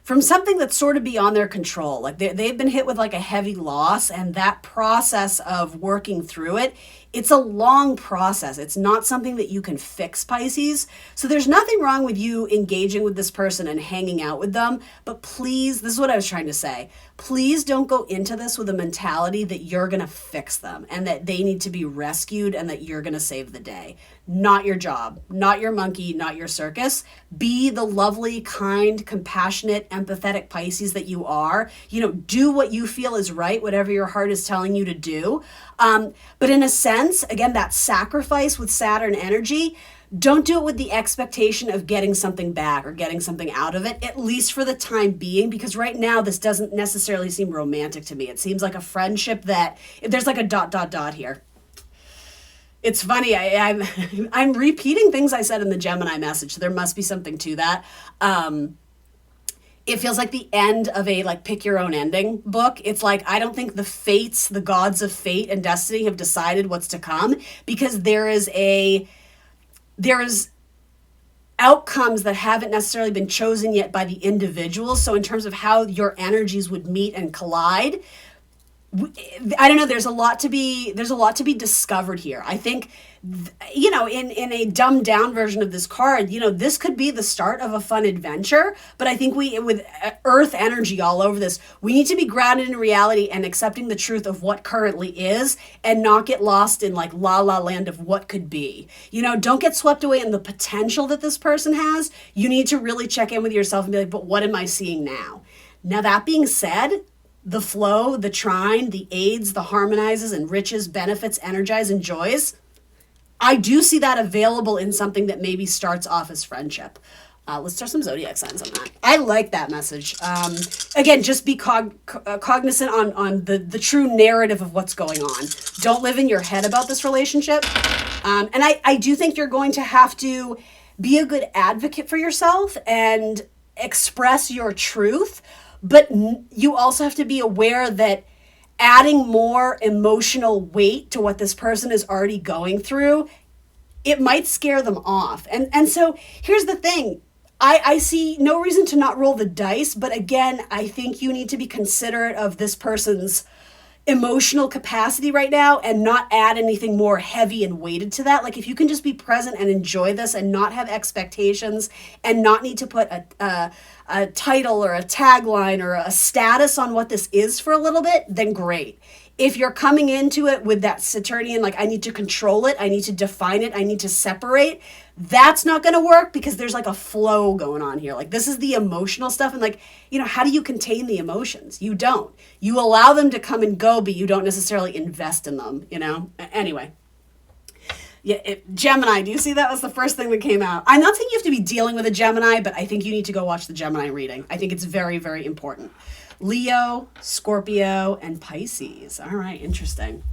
from something that's sort of beyond their control. Like they've been hit with like a heavy loss, and that process of working through it It's a long process. It's not something that you can fix, Pisces. So there's nothing wrong with you engaging with this person and hanging out with them. But please, this is what I was trying to say. Please don't go into this with a mentality that you're going to fix them and that they need to be rescued and that you're going to save the day. Not your job, not your monkey, not your circus. Be the lovely, kind, compassionate, empathetic Pisces that you are. You know, do what you feel is right, whatever your heart is telling you to do. But in a sense, again, that sacrifice with Saturn energy, don't do it with the expectation of getting something back or getting something out of it, at least for the time being, because right now this doesn't necessarily seem romantic to me. It seems like a friendship that there's like a ... here. It's funny. I'm repeating things I said in the Gemini message. So there must be something to that. It feels like the end of a like pick your own ending book. It's like, I don't think the fates, the gods of fate and destiny have decided what's to come, because there is outcomes that haven't necessarily been chosen yet by the individuals. So in terms of how your energies would meet and collide, I don't know, there's a lot to be discovered here. I think, you know, in a dumbed down version of this card, you know, this could be the start of a fun adventure, but I think with earth energy all over this, we need to be grounded in reality and accepting the truth of what currently is and not get lost in like la la land of what could be. You know, don't get swept away in the potential that this person has. You need to really check in with yourself and be like, but what am I seeing now? Now, that being said, the flow, the trine, the aids, the harmonizes, enriches, benefits, energize, and joys, I do see that available in something that maybe starts off as friendship. Let's start some zodiac signs on that. I like that message. Again, just be cognizant on the true narrative of what's going on. Don't live in your head about this relationship. And I do think you're going to have to be a good advocate for yourself and express your truth. But you also have to be aware that adding more emotional weight to what this person is already going through, it might scare them off. And so here's the thing. I see no reason to not roll the dice, but again, I think you need to be considerate of this person's emotional capacity right now and not add anything more heavy and weighted to that. Like, if you can just be present and enjoy this and not have expectations and not need to put a title or a tagline or a status on what this is for a little bit, then great. If you're coming into it with that Saturnian, like, I need to control it, I need to define it, I need to separate, that's not going to work, because there's like a flow going on here. Like, this is the emotional stuff. And like, you know, how do you contain the emotions? You don't. You allow them to come and go, but you don't necessarily invest in them, you know? Anyway. Yeah, Gemini, do you see that was the first thing that came out? I'm not saying you have to be dealing with a Gemini, but I think you need to go watch the Gemini reading. I think it's very, very important. Leo, Scorpio, and Pisces. All right, interesting.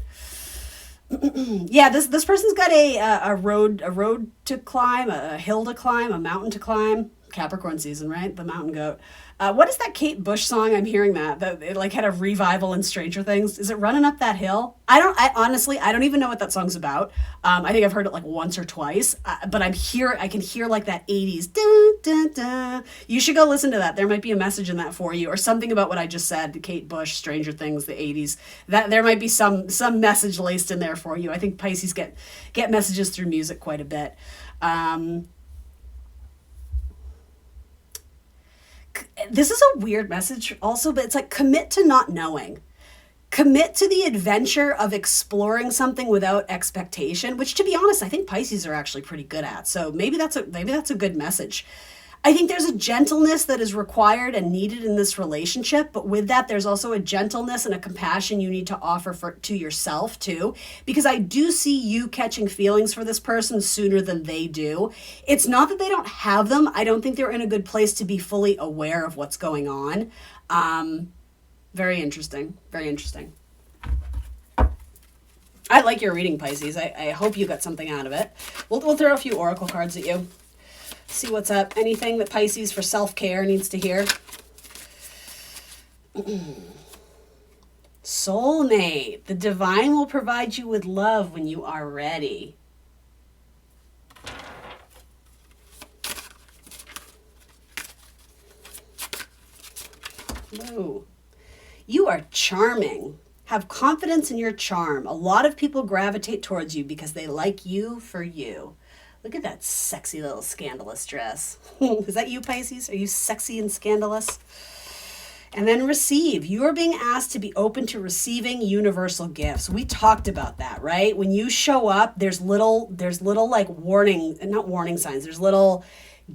Yeah, this person's got a road to climb, a hill to climb, a mountain to climb. Capricorn season, right? The mountain goat. What is that Kate Bush song? I'm hearing that it like had a revival in Stranger Things. Is it Running Up That Hill? I honestly don't even know what that song's about. I think I've heard it like once or twice, but I can hear like that 80s. Dun, dun, dun. You should go listen to that. There might be a message in that for you, or something about what I just said. Kate Bush, Stranger Things, the 80s. That there might be some message laced in there for you. I think Pisces get messages through music quite a bit. This is a weird message also, but it's like, commit to not knowing. Commit to the adventure of exploring something without expectation, which, to be honest, I think Pisces are actually pretty good at. So maybe that's a good message. I think there's a gentleness that is required and needed in this relationship, but with that, there's also a gentleness and a compassion you need to offer to yourself too, because I do see you catching feelings for this person sooner than they do. It's not that they don't have them. I don't think they're in a good place to be fully aware of what's going on. Very interesting. Very interesting. I like your reading, Pisces. I hope you got something out of it. We'll throw a few oracle cards at you. See what's up. Anything that Pisces for self-care needs to hear. Soulmate. The divine will provide you with love when you are ready. Whoa. You are charming. Have confidence in your charm. A lot of people gravitate towards you because they like you for you. Look at that sexy little scandalous dress. Is that you, Pisces? Are you sexy and scandalous? And then receive. You are being asked to be open to receiving universal gifts. We talked about that, right? When you show up, there's little like not warning signs. There's little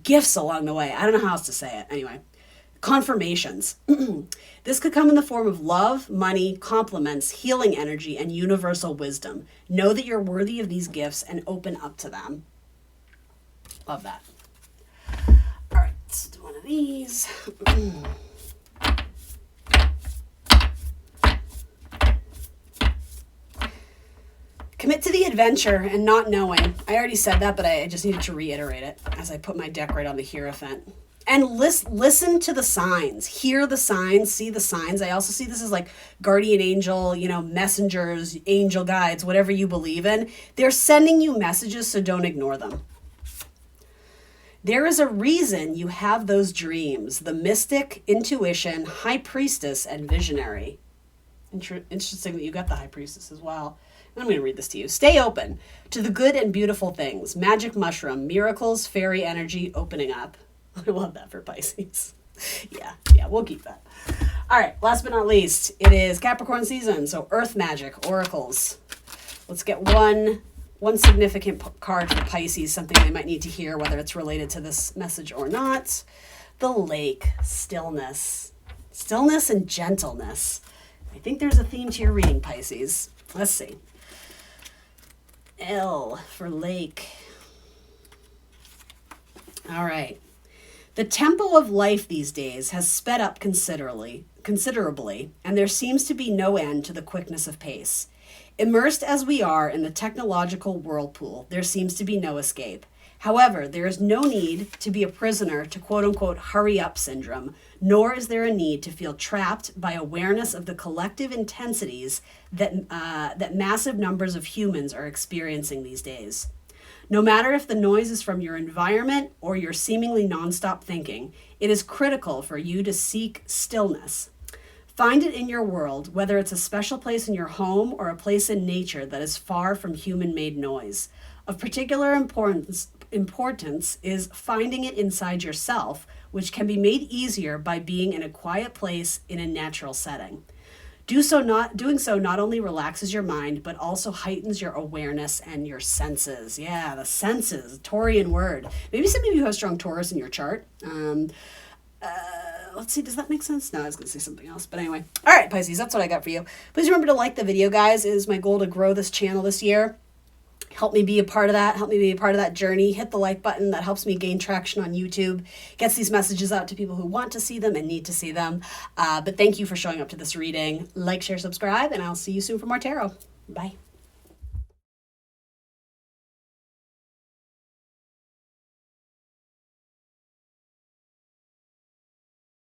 gifts along the way. I don't know how else to say it. Anyway, confirmations. This could come in the form of love, money, compliments, healing energy, and universal wisdom. Know that you're worthy of these gifts and open up to them. Love that. All right, let's do one of these. Commit to the adventure and not knowing. I already said that, but I just needed to reiterate it as I put my deck right on the Hierophant. And listen to the signs. Hear the signs. See the signs. I also see this as like guardian angel, messengers, angel guides, whatever you believe in. They're sending you messages, so don't ignore them. There is a reason you have those dreams. The mystic, intuition, high priestess, and visionary. Interesting that you got the high priestess as well. I'm going to read this to you. Stay open to the good and beautiful things. Magic mushroom, miracles, fairy energy, opening up. I love that for Pisces. Yeah, we'll keep that. All right, last but not least, it is Capricorn season, so earth magic, oracles. Let's get one significant card for Pisces, something they might need to hear, whether it's related to this message or not. The lake, stillness and gentleness. I think there's a theme to your reading, Pisces. Let's see. L for lake. All right. The tempo of life these days has sped up considerably, and there seems to be no end to the quickness of pace. Immersed as we are in the technological whirlpool, there seems to be no escape. However, there is no need to be a prisoner to quote-unquote hurry up syndrome, nor is there a need to feel trapped by awareness of the collective intensities that massive numbers of humans are experiencing these days. No matter if the noise is from your environment or your seemingly nonstop thinking, it is critical for you to seek stillness. Find it in your world, whether it's a special place in your home or a place in nature that is far from human-made noise. Of particular importance is finding it inside yourself, which can be made easier by being in a quiet place in a natural setting. Doing so not only relaxes your mind, but also heightens your awareness and your senses. Yeah, the senses, Taurian word. Maybe some of you have strong Taurus in your chart. Let's see, does that make sense? No, I was going to say something else. But anyway. All right, Pisces, that's what I got for you. Please remember to like the video, guys. It is my goal to grow this channel this year. Help me be a part of that. Help me be a part of that journey. Hit the like button. That helps me gain traction on YouTube. Gets these messages out to people who want to see them and need to see them. But thank you for showing up to this reading. Like, share, subscribe, and I'll see you soon for more tarot. Bye.